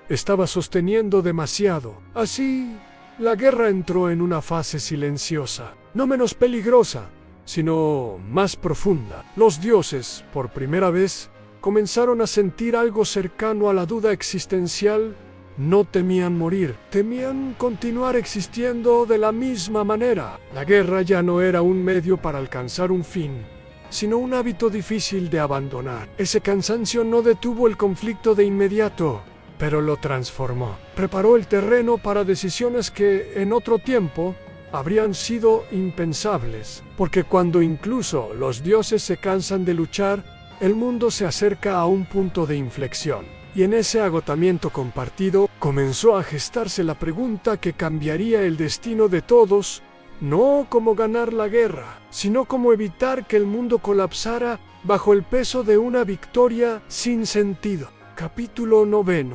estaba sosteniendo demasiado. Así, la guerra entró en una fase silenciosa, no menos peligrosa, sino más profunda. Los dioses, por primera vez, comenzaron a sentir algo cercano a la duda existencial. No temían morir, temían continuar existiendo de la misma manera. La guerra ya no era un medio para alcanzar un fin, sino un hábito difícil de abandonar. Ese cansancio no detuvo el conflicto de inmediato, pero lo transformó. Preparó el terreno para decisiones que, en otro tiempo, habrían sido impensables, porque cuando incluso los dioses se cansan de luchar, el mundo se acerca a un punto de inflexión. Y en ese agotamiento compartido comenzó a gestarse la pregunta que cambiaría el destino de todos, no cómo ganar la guerra, sino cómo evitar que el mundo colapsara bajo el peso de una victoria sin sentido. Capítulo 9.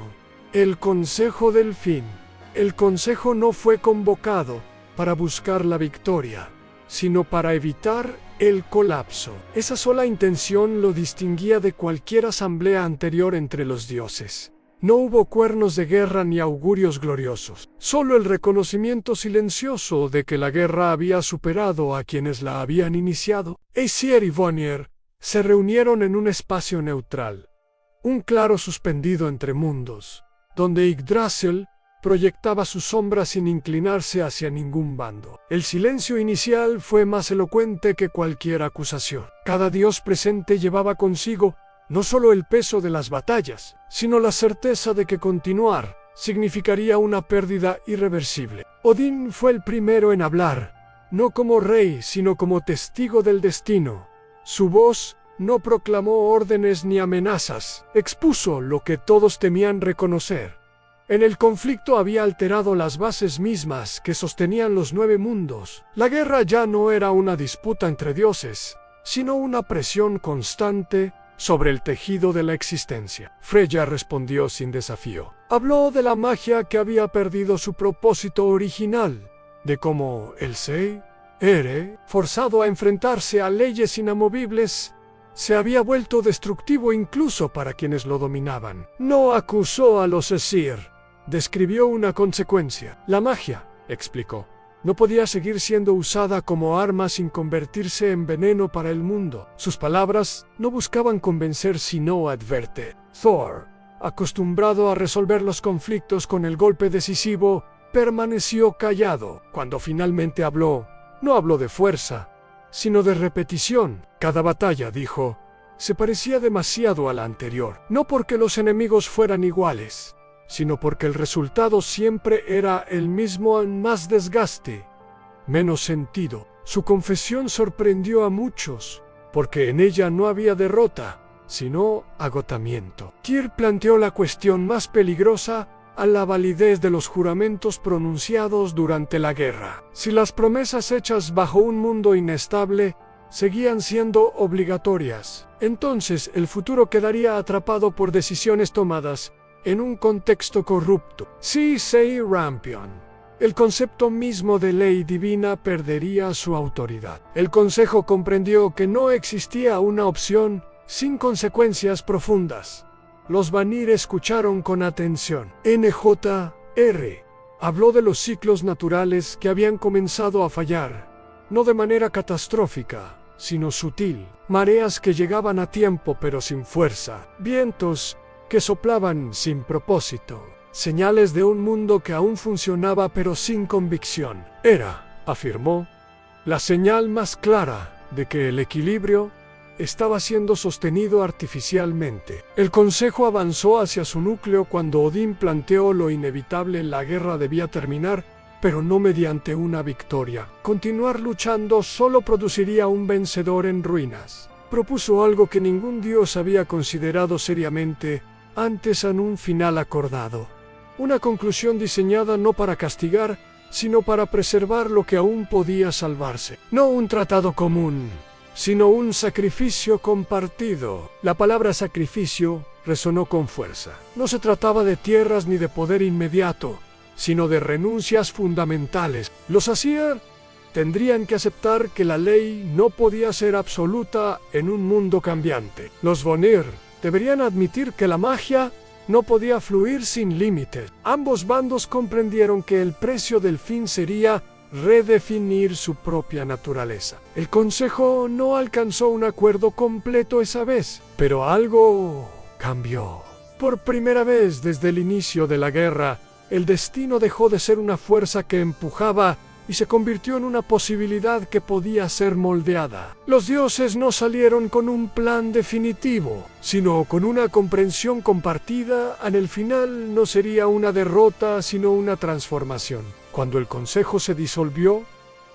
El Consejo del Fin. El Consejo no fue convocado para buscar la victoria, sino para evitar el colapso. Esa sola intención lo distinguía de cualquier asamblea anterior entre los dioses. No hubo cuernos de guerra ni augurios gloriosos, solo el reconocimiento silencioso de que la guerra había superado a quienes la habían iniciado. Aesir y Vanir se reunieron en un espacio neutral, un claro suspendido entre mundos, donde Yggdrasil proyectaba su sombra sin inclinarse hacia ningún bando. El silencio inicial fue más elocuente que cualquier acusación. Cada dios presente llevaba consigo no solo el peso de las batallas, sino la certeza de que continuar significaría una pérdida irreversible. Odín fue el primero en hablar, no como rey, sino como testigo del destino. Su voz no proclamó órdenes ni amenazas, expuso lo que todos temían reconocer. En el conflicto había alterado las bases mismas que sostenían los 9 mundos. La guerra ya no era una disputa entre dioses, sino una presión constante sobre el tejido de la existencia. Freya respondió sin desafío. Habló de la magia que había perdido su propósito original, de cómo el Sei, Ere, forzado a enfrentarse a leyes inamovibles, se había vuelto destructivo incluso para quienes lo dominaban. No acusó a los Aesir. Describió una consecuencia. La magia, explicó, no podía seguir siendo usada como arma sin convertirse en veneno para el mundo. Sus palabras no buscaban convencer sino advertir. Thor, acostumbrado a resolver los conflictos con el golpe decisivo, permaneció callado. Cuando finalmente habló, no habló de fuerza, sino de repetición. Cada batalla, dijo, se parecía demasiado a la anterior, no porque los enemigos fueran iguales, sino porque el resultado siempre era el mismo en más desgaste, menos sentido. Su confesión sorprendió a muchos, porque en ella no había derrota, sino agotamiento. Tyr planteó la cuestión más peligrosa a la validez de los juramentos pronunciados durante la guerra. Si las promesas hechas bajo un mundo inestable seguían siendo obligatorias, entonces el futuro quedaría atrapado por decisiones tomadas en un contexto corrupto. Si se irrumpian, el concepto mismo de ley divina perdería su autoridad. El Consejo comprendió que no existía una opción sin consecuencias profundas. Los Vanir escucharon con atención. NJR habló de los ciclos naturales que habían comenzado a fallar, no de manera catastrófica, sino sutil. Mareas que llegaban a tiempo pero sin fuerza. Vientos que soplaban sin propósito. Señales de un mundo que aún funcionaba pero sin convicción. Era, afirmó, la señal más clara de que el equilibrio estaba siendo sostenido artificialmente. El Consejo avanzó hacia su núcleo cuando Odín planteó lo inevitable: la guerra debía terminar, pero no mediante una victoria. Continuar luchando solo produciría un vencedor en ruinas. Propuso algo que ningún dios había considerado seriamente antes en un final acordado. Una conclusión diseñada no para castigar, sino para preservar lo que aún podía salvarse. No un tratado común, sino un sacrificio compartido. La palabra sacrificio resonó con fuerza. No se trataba de tierras ni de poder inmediato, sino de renuncias fundamentales. Los Aesir tendrían que aceptar que la ley no podía ser absoluta en un mundo cambiante. Los Vanir deberían admitir que la magia no podía fluir sin límites. Ambos bandos comprendieron que el precio del fin sería redefinir su propia naturaleza. El Consejo no alcanzó un acuerdo completo esa vez, pero algo cambió. Por primera vez desde el inicio de la guerra, el destino dejó de ser una fuerza que empujaba y se convirtió en una posibilidad que podía ser moldeada. Los dioses no salieron con un plan definitivo, sino con una comprensión compartida. En el final no sería una derrota, sino una transformación. Cuando el consejo se disolvió,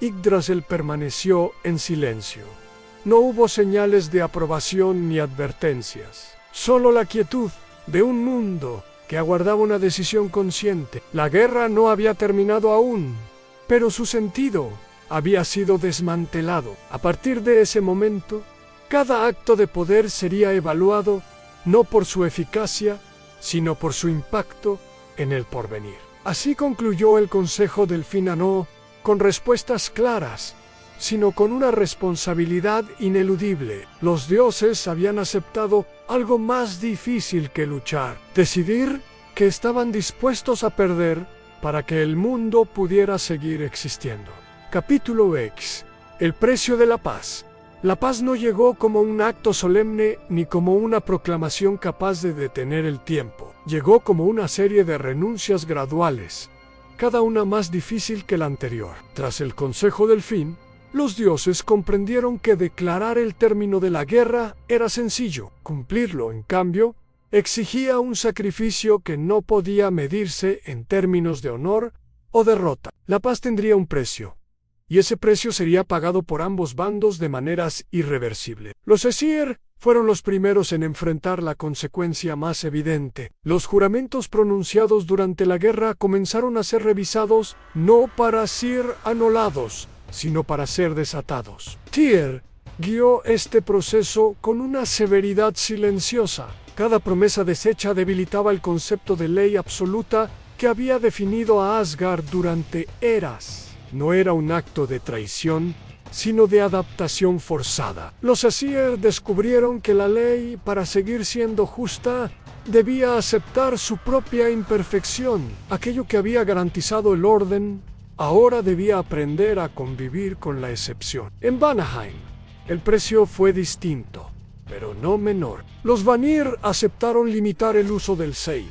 Yggdrasil permaneció en silencio. No hubo señales de aprobación ni advertencias, solo la quietud de un mundo que aguardaba una decisión consciente. La guerra no había terminado aún, pero su sentido había sido desmantelado. A partir de ese momento, cada acto de poder sería evaluado no por su eficacia, sino por su impacto en el porvenir. Así concluyó el Consejo del Fin, no con respuestas claras, sino con una responsabilidad ineludible. Los dioses habían aceptado algo más difícil que luchar: decidir que estaban dispuestos a perder para que el mundo pudiera seguir existiendo. Capítulo X. El precio de la paz. La paz no llegó como un acto solemne ni como una proclamación capaz de detener el tiempo. Llegó como una serie de renuncias graduales, cada una más difícil que la anterior. Tras el Consejo del Fin, los dioses comprendieron que declarar el término de la guerra era sencillo. Cumplirlo, en cambio, exigía un sacrificio que no podía medirse en términos de honor o derrota. La paz tendría un precio, y ese precio sería pagado por ambos bandos de maneras irreversibles. Los Aesir fueron los primeros en enfrentar la consecuencia más evidente. Los juramentos pronunciados durante la guerra comenzaron a ser revisados no para ser anulados, sino para ser desatados. Tyr guió este proceso con una severidad silenciosa. Cada promesa deshecha debilitaba el concepto de ley absoluta que había definido a Asgard durante eras. No era un acto de traición, sino de adaptación forzada. Los Aesir descubrieron que la ley, para seguir siendo justa, debía aceptar su propia imperfección. Aquello que había garantizado el orden, ahora debía aprender a convivir con la excepción. En Vanaheim, el precio fue distinto, pero no menor. Los Vanir aceptaron limitar el uso del Sei.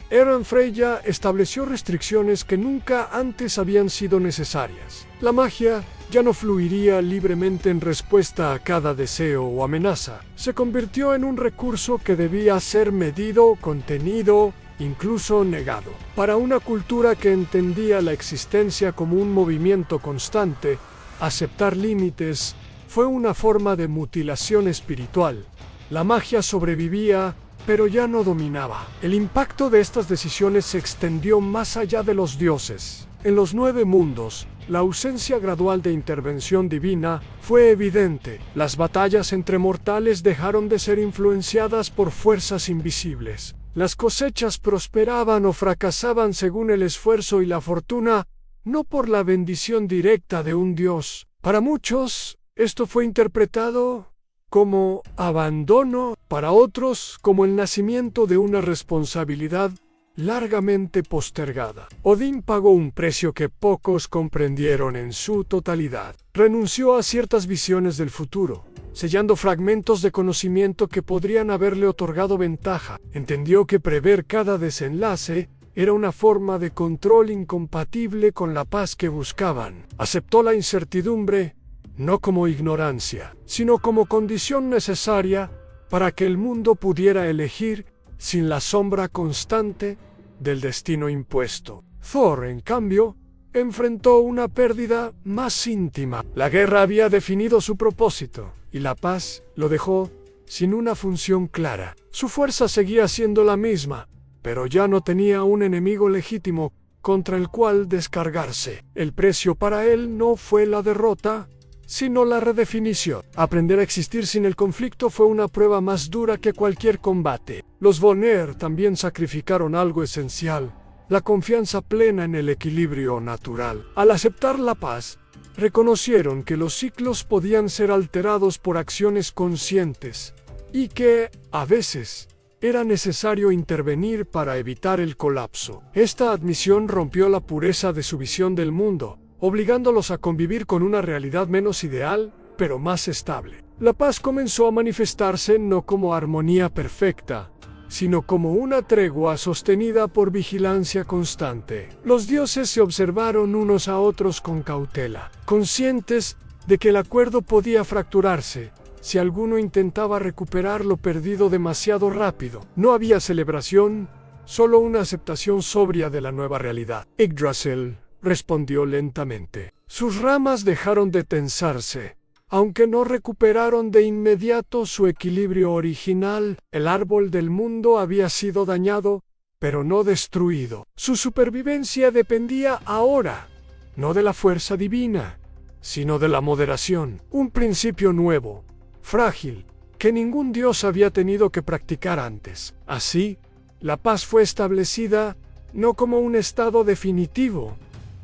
Ehrenfreya estableció restricciones que nunca antes habían sido necesarias. La magia ya no fluiría libremente en respuesta a cada deseo o amenaza. Se convirtió en un recurso que debía ser medido, contenido, incluso negado. Para una cultura que entendía la existencia como un movimiento constante, aceptar límites fue una forma de mutilación espiritual. La magia sobrevivía, pero ya no dominaba. El impacto de estas decisiones se extendió más allá de los dioses. En los 9 mundos, la ausencia gradual de intervención divina fue evidente. Las batallas entre mortales dejaron de ser influenciadas por fuerzas invisibles. Las cosechas prosperaban o fracasaban según el esfuerzo y la fortuna, no por la bendición directa de un dios. Para muchos, esto fue interpretado como abandono, para otros como el nacimiento de una responsabilidad largamente postergada. Odín pagó un precio que pocos comprendieron en su totalidad. Renunció a ciertas visiones del futuro, sellando fragmentos de conocimiento que podrían haberle otorgado ventaja. Entendió que prever cada desenlace era una forma de control incompatible con la paz que buscaban. Aceptó la incertidumbre, no como ignorancia, sino como condición necesaria para que el mundo pudiera elegir sin la sombra constante del destino impuesto. Thor, en cambio, enfrentó una pérdida más íntima. La guerra había definido su propósito, y la paz lo dejó sin una función clara. Su fuerza seguía siendo la misma, pero ya no tenía un enemigo legítimo contra el cual descargarse. El precio para él no fue la derrota, sino la redefinición. Aprender a existir sin el conflicto fue una prueba más dura que cualquier combate. Los Vanir también sacrificaron algo esencial: la confianza plena en el equilibrio natural. Al aceptar la paz, reconocieron que los ciclos podían ser alterados por acciones conscientes y que, a veces, era necesario intervenir para evitar el colapso. Esta admisión rompió la pureza de su visión del mundo, obligándolos a convivir con una realidad menos ideal, pero más estable. La paz comenzó a manifestarse no como armonía perfecta, sino como una tregua sostenida por vigilancia constante. Los dioses se observaron unos a otros con cautela, conscientes de que el acuerdo podía fracturarse si alguno intentaba recuperar lo perdido demasiado rápido. No había celebración, solo una aceptación sobria de la nueva realidad. Yggdrasil respondió lentamente. Sus ramas dejaron de tensarse, aunque no recuperaron de inmediato su equilibrio original. El árbol del mundo había sido dañado, pero no destruido. Su supervivencia dependía ahora, no de la fuerza divina, sino de la moderación. Un principio nuevo, frágil, que ningún dios había tenido que practicar antes. Así, la paz fue establecida no como un estado definitivo,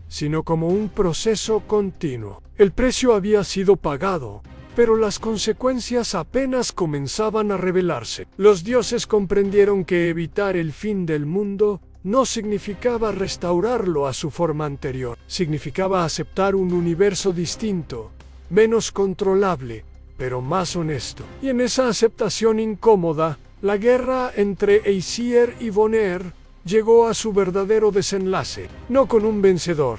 sino como un proceso continuo. El precio había sido pagado, pero las consecuencias apenas comenzaban a revelarse. Los dioses comprendieron que evitar el fin del mundo no significaba restaurarlo a su forma anterior, significaba aceptar un universo distinto, menos controlable, pero más honesto. Y en esa aceptación incómoda, la guerra entre Aesir y Voner llegó a su verdadero desenlace, no con un vencedor,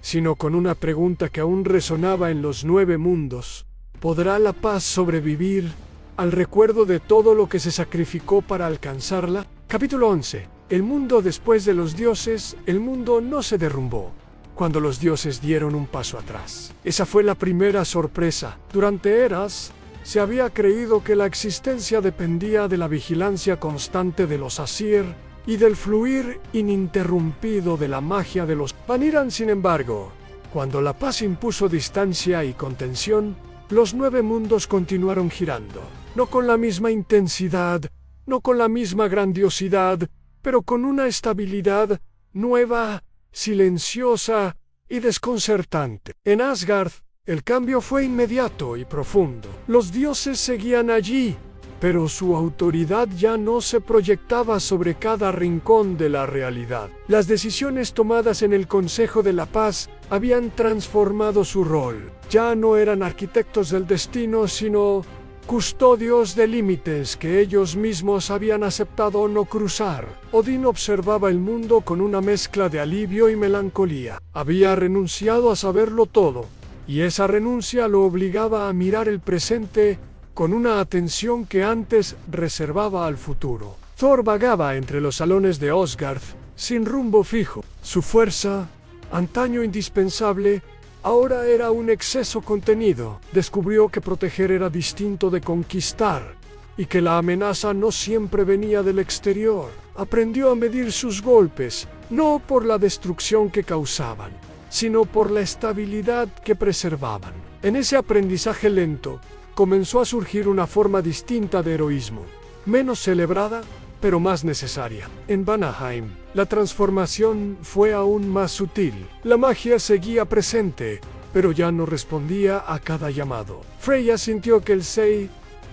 sino con una pregunta que aún resonaba en los 9 mundos. ¿Podrá la paz sobrevivir al recuerdo de todo lo que se sacrificó para alcanzarla? Capítulo 11. El mundo después de los dioses. El mundo no se derrumbó cuando los dioses dieron un paso atrás. Esa fue la primera sorpresa. Durante eras, se había creído que la existencia dependía de la vigilancia constante de los Asir y del fluir ininterrumpido de la magia de los Vanir. Sin embargo, cuando la paz impuso distancia y contención, los 9 mundos continuaron girando, no con la misma intensidad, no con la misma grandiosidad, pero con una estabilidad nueva, silenciosa y desconcertante. En Asgard, el cambio fue inmediato y profundo. Los dioses seguían allí, pero su autoridad ya no se proyectaba sobre cada rincón de la realidad. Las decisiones tomadas en el Consejo de la Paz habían transformado su rol. Ya no eran arquitectos del destino, sino custodios de límites que ellos mismos habían aceptado no cruzar. Odín observaba el mundo con una mezcla de alivio y melancolía. Había renunciado a saberlo todo, y esa renuncia lo obligaba a mirar el presente con una atención que antes reservaba al futuro. Thor vagaba entre los salones de Asgard, sin rumbo fijo. Su fuerza, antaño indispensable, ahora era un exceso contenido. Descubrió que proteger era distinto de conquistar, y que la amenaza no siempre venía del exterior. Aprendió a medir sus golpes, no por la destrucción que causaban, sino por la estabilidad que preservaban. En ese aprendizaje lento, comenzó a surgir una forma distinta de heroísmo, menos celebrada, pero más necesaria. En Vanaheim, la transformación fue aún más sutil. La magia seguía presente, pero ya no respondía a cada llamado. Freya sintió que el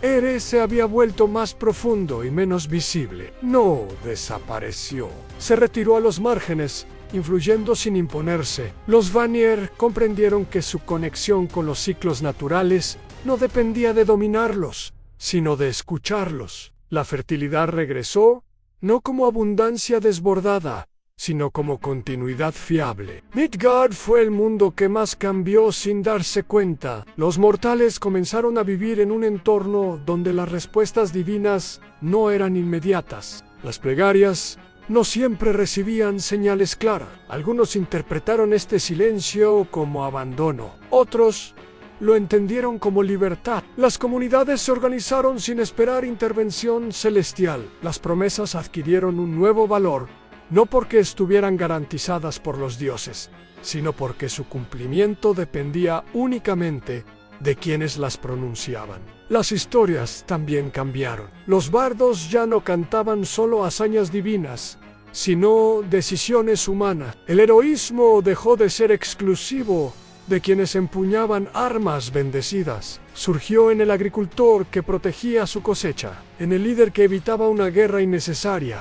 Ere se había vuelto más profundo y menos visible. No desapareció. Se retiró a los márgenes, influyendo sin imponerse. Los Vanir comprendieron que su conexión con los ciclos naturales no dependía de dominarlos, sino de escucharlos. La fertilidad regresó, no como abundancia desbordada, sino como continuidad fiable. Midgard fue el mundo que más cambió sin darse cuenta. Los mortales comenzaron a vivir en un entorno donde las respuestas divinas no eran inmediatas. Las plegarias no siempre recibían señales claras. Algunos interpretaron este silencio como abandono. Otros lo entendieron como libertad. Las comunidades se organizaron sin esperar intervención celestial. Las promesas adquirieron un nuevo valor, no porque estuvieran garantizadas por los dioses, sino porque su cumplimiento dependía únicamente de quienes las pronunciaban. Las historias también cambiaron. Los bardos ya no cantaban solo hazañas divinas, sino decisiones humanas. El heroísmo dejó de ser exclusivo de quienes empuñaban armas bendecidas. Surgió en el agricultor que protegía su cosecha, en el líder que evitaba una guerra innecesaria,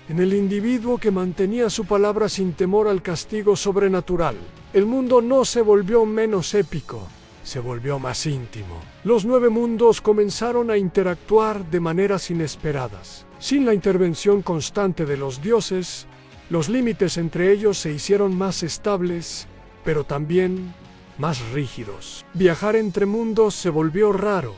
en el individuo que mantenía su palabra sin temor al castigo sobrenatural. El mundo no se volvió menos épico, se volvió más íntimo. Los 9 mundos comenzaron a interactuar de maneras inesperadas. Sin la intervención constante de los dioses, los límites entre ellos se hicieron más estables, pero también más rígidos. Viajar entre mundos se volvió raro,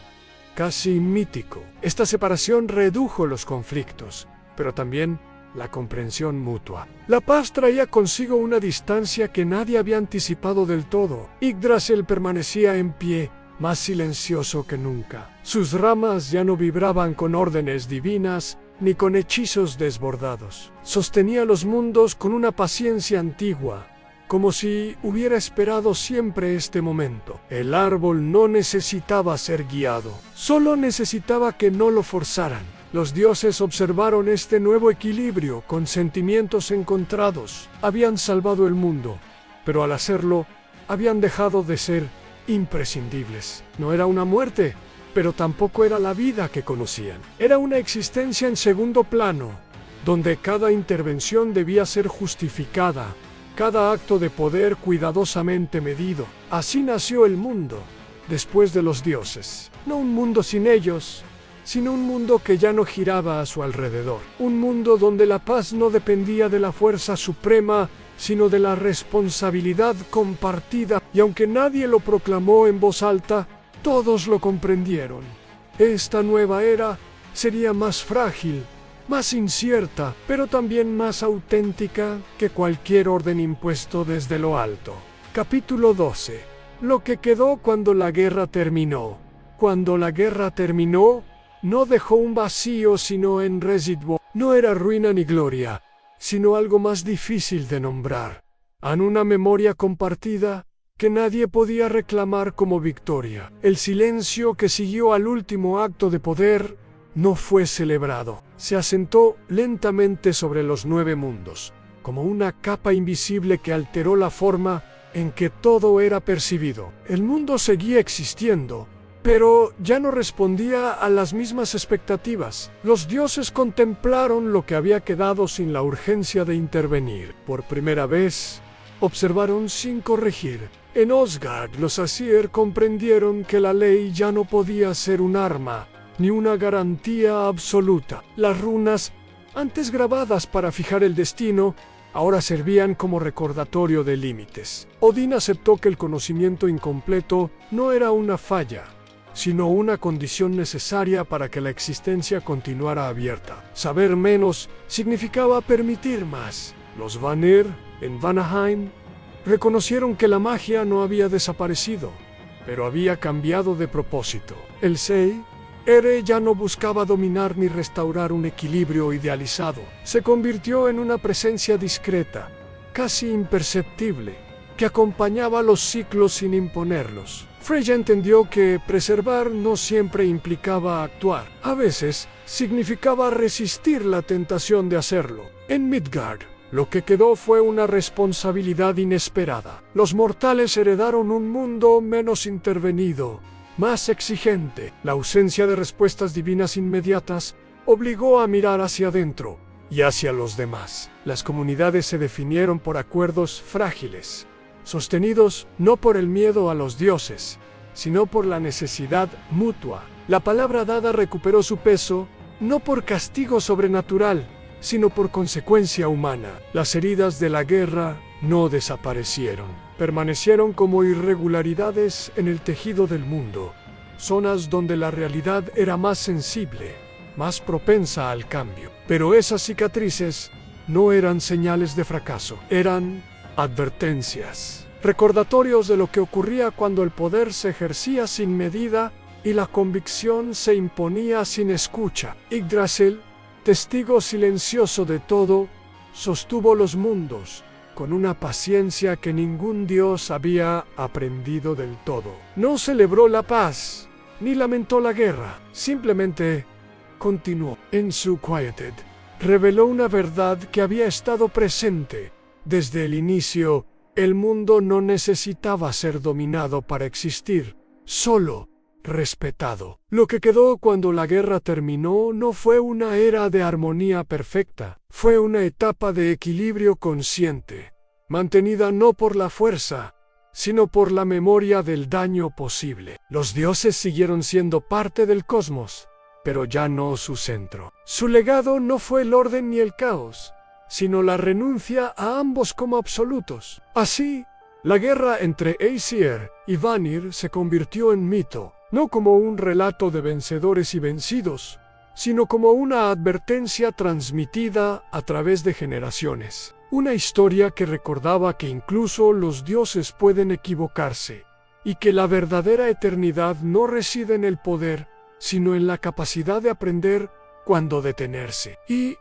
casi mítico. Esta separación redujo los conflictos, pero también la comprensión mutua. La paz traía consigo una distancia que nadie había anticipado del todo. Yggdrasil permanecía en pie, más silencioso que nunca. Sus ramas ya no vibraban con órdenes divinas, ni con hechizos desbordados. Sostenía los mundos con una paciencia antigua, como si hubiera esperado siempre este momento. El árbol no necesitaba ser guiado, solo necesitaba que no lo forzaran. Los dioses observaron este nuevo equilibrio con sentimientos encontrados. Habían salvado el mundo, pero al hacerlo, habían dejado de ser imprescindibles. No era una muerte, pero tampoco era la vida que conocían. Era una existencia en segundo plano, donde cada intervención debía ser justificada, cada acto de poder cuidadosamente medido. Así nació el mundo, después de los dioses. No un mundo sin ellos, sino un mundo que ya no giraba a su alrededor. Un mundo donde la paz no dependía de la fuerza suprema, sino de la responsabilidad compartida. Y aunque nadie lo proclamó en voz alta, todos lo comprendieron. Esta nueva era sería más frágil, más incierta, pero también más auténtica que cualquier orden impuesto desde lo alto. Capítulo 12. Lo que quedó cuando la guerra terminó. Cuando la guerra terminó, no dejó un vacío sino en residuo. No era ruina ni gloria, sino algo más difícil de nombrar. En una memoria compartida que nadie podía reclamar como victoria. El silencio que siguió al último acto de poder no fue celebrado. Se asentó lentamente sobre los 9 mundos, como una capa invisible que alteró la forma en que todo era percibido. El mundo seguía existiendo, pero ya no respondía a las mismas expectativas. Los dioses contemplaron lo que había quedado sin la urgencia de intervenir. Por primera vez, observaron sin corregir. En Asgard, los Aesir comprendieron que la ley ya no podía ser un arma, ni una garantía absoluta. Las runas, antes grabadas para fijar el destino, ahora servían como recordatorio de límites. Odín aceptó que el conocimiento incompleto no era una falla, sino una condición necesaria para que la existencia continuara abierta. Saber menos significaba permitir más. Los Vanir, en Vanaheim, reconocieron que la magia no había desaparecido, pero había cambiado de propósito. El Sei, Ere ya no buscaba dominar ni restaurar un equilibrio idealizado. Se convirtió en una presencia discreta, casi imperceptible, que acompañaba los ciclos sin imponerlos. Freya entendió que preservar no siempre implicaba actuar. A veces significaba resistir la tentación de hacerlo. En Midgard, lo que quedó fue una responsabilidad inesperada. Los mortales heredaron un mundo menos intervenido, más exigente. La ausencia de respuestas divinas inmediatas obligó a mirar hacia adentro y hacia los demás. Las comunidades se definieron por acuerdos frágiles, sostenidos no por el miedo a los dioses, sino por la necesidad mutua. La palabra dada recuperó su peso, no por castigo sobrenatural, sino por consecuencia humana. Las heridas de la guerra no desaparecieron, permanecieron como irregularidades en el tejido del mundo, zonas donde la realidad era más sensible, más propensa al cambio. Pero esas cicatrices no eran señales de fracaso, eran advertencias, recordatorios de lo que ocurría cuando el poder se ejercía sin medida y la convicción se imponía sin escucha. Yggdrasil, testigo silencioso de todo, sostuvo los mundos con una paciencia que ningún dios había aprendido del todo. No celebró la paz, ni lamentó la guerra, simplemente continuó. En su Quieted, reveló una verdad que había estado presente desde el inicio. El mundo no necesitaba ser dominado para existir, solo respetado. Lo que quedó cuando la guerra terminó no fue una era de armonía perfecta, fue una etapa de equilibrio consciente, mantenida no por la fuerza, sino por la memoria del daño posible. Los dioses siguieron siendo parte del cosmos, pero ya no su centro. Su legado no fue el orden ni el caos, sino la renuncia a ambos como absolutos. Así, la guerra entre Aesir y Vanir se convirtió en mito, no como un relato de vencedores y vencidos, sino como una advertencia transmitida a través de generaciones. Una historia que recordaba que incluso los dioses pueden equivocarse, y que la verdadera eternidad no reside en el poder, sino en la capacidad de aprender cuando detenerse. Y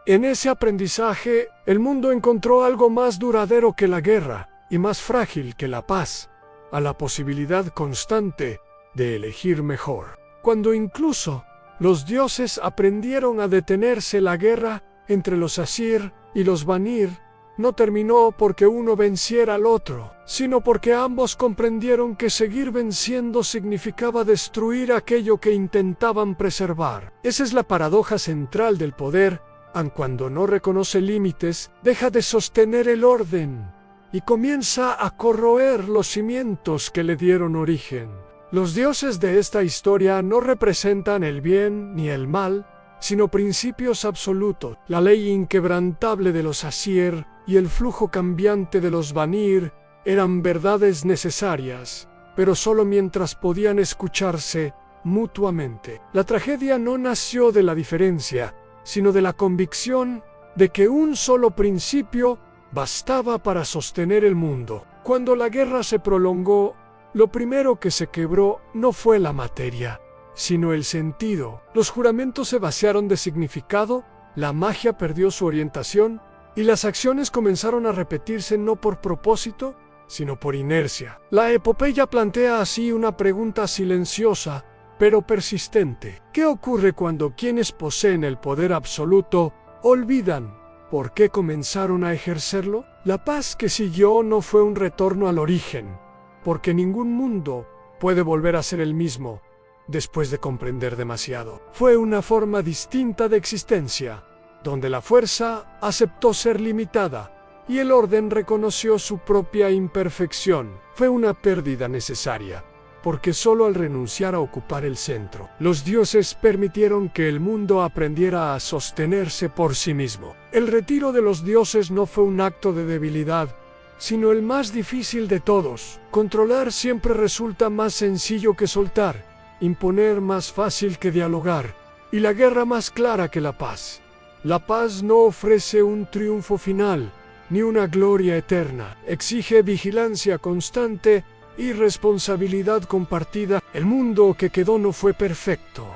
en ese aprendizaje, el mundo encontró algo más duradero que la guerra y más frágil que la paz, a la posibilidad constante de elegir mejor. Cuando incluso los dioses aprendieron a detenerse, la guerra entre los Aesir y los Vanir no terminó porque uno venciera al otro, sino porque ambos comprendieron que seguir venciendo significaba destruir aquello que intentaban preservar. Esa es la paradoja central del poder. Aun cuando no reconoce límites, deja de sostener el orden y comienza a corroer los cimientos que le dieron origen. Los dioses de esta historia no representan el bien ni el mal, sino principios absolutos. La ley inquebrantable de los Aesir y el flujo cambiante de los Vanir eran verdades necesarias, pero solo mientras podían escucharse mutuamente. La tragedia no nació de la diferencia, sino de la convicción de que un solo principio bastaba para sostener el mundo. Cuando la guerra se prolongó, lo primero que se quebró no fue la materia, sino el sentido. Los juramentos se vaciaron de significado, la magia perdió su orientación, y las acciones comenzaron a repetirse no por propósito, sino por inercia. La epopeya plantea así una pregunta silenciosa, pero persistente. ¿Qué ocurre cuando quienes poseen el poder absoluto olvidan por qué comenzaron a ejercerlo? La paz que siguió no fue un retorno al origen, porque ningún mundo puede volver a ser el mismo después de comprender demasiado. Fue una forma distinta de existencia, donde la fuerza aceptó ser limitada y el orden reconoció su propia imperfección. Fue una pérdida necesaria, porque solo al renunciar a ocupar el centro, los dioses permitieron que el mundo aprendiera a sostenerse por sí mismo. El retiro de los dioses no fue un acto de debilidad, sino el más difícil de todos. Controlar siempre resulta más sencillo que soltar, imponer más fácil que dialogar, y la guerra más clara que la paz. La paz no ofrece un triunfo final, ni una gloria eterna. Exige vigilancia constante y responsabilidad compartida. El mundo que quedó no fue perfecto,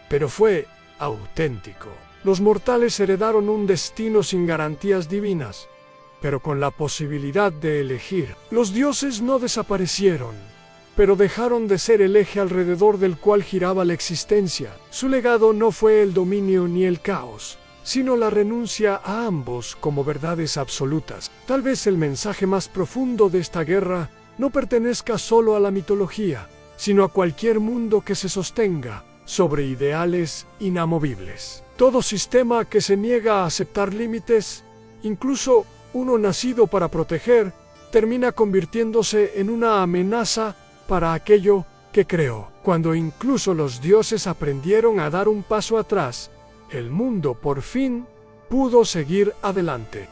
pero fue auténtico. Los mortales heredaron un destino sin garantías divinas, pero con la posibilidad de elegir. Los dioses no desaparecieron, pero dejaron de ser el eje alrededor del cual giraba la existencia. Su legado no fue el dominio ni el caos, sino la renuncia a ambos como verdades absolutas. Tal vez el mensaje más profundo de esta guerra no pertenezca solo a la mitología, sino a cualquier mundo que se sostenga sobre ideales inamovibles. Todo sistema que se niega a aceptar límites, incluso uno nacido para proteger, termina convirtiéndose en una amenaza para aquello que creó. Cuando incluso los dioses aprendieron a dar un paso atrás, el mundo por fin pudo seguir adelante.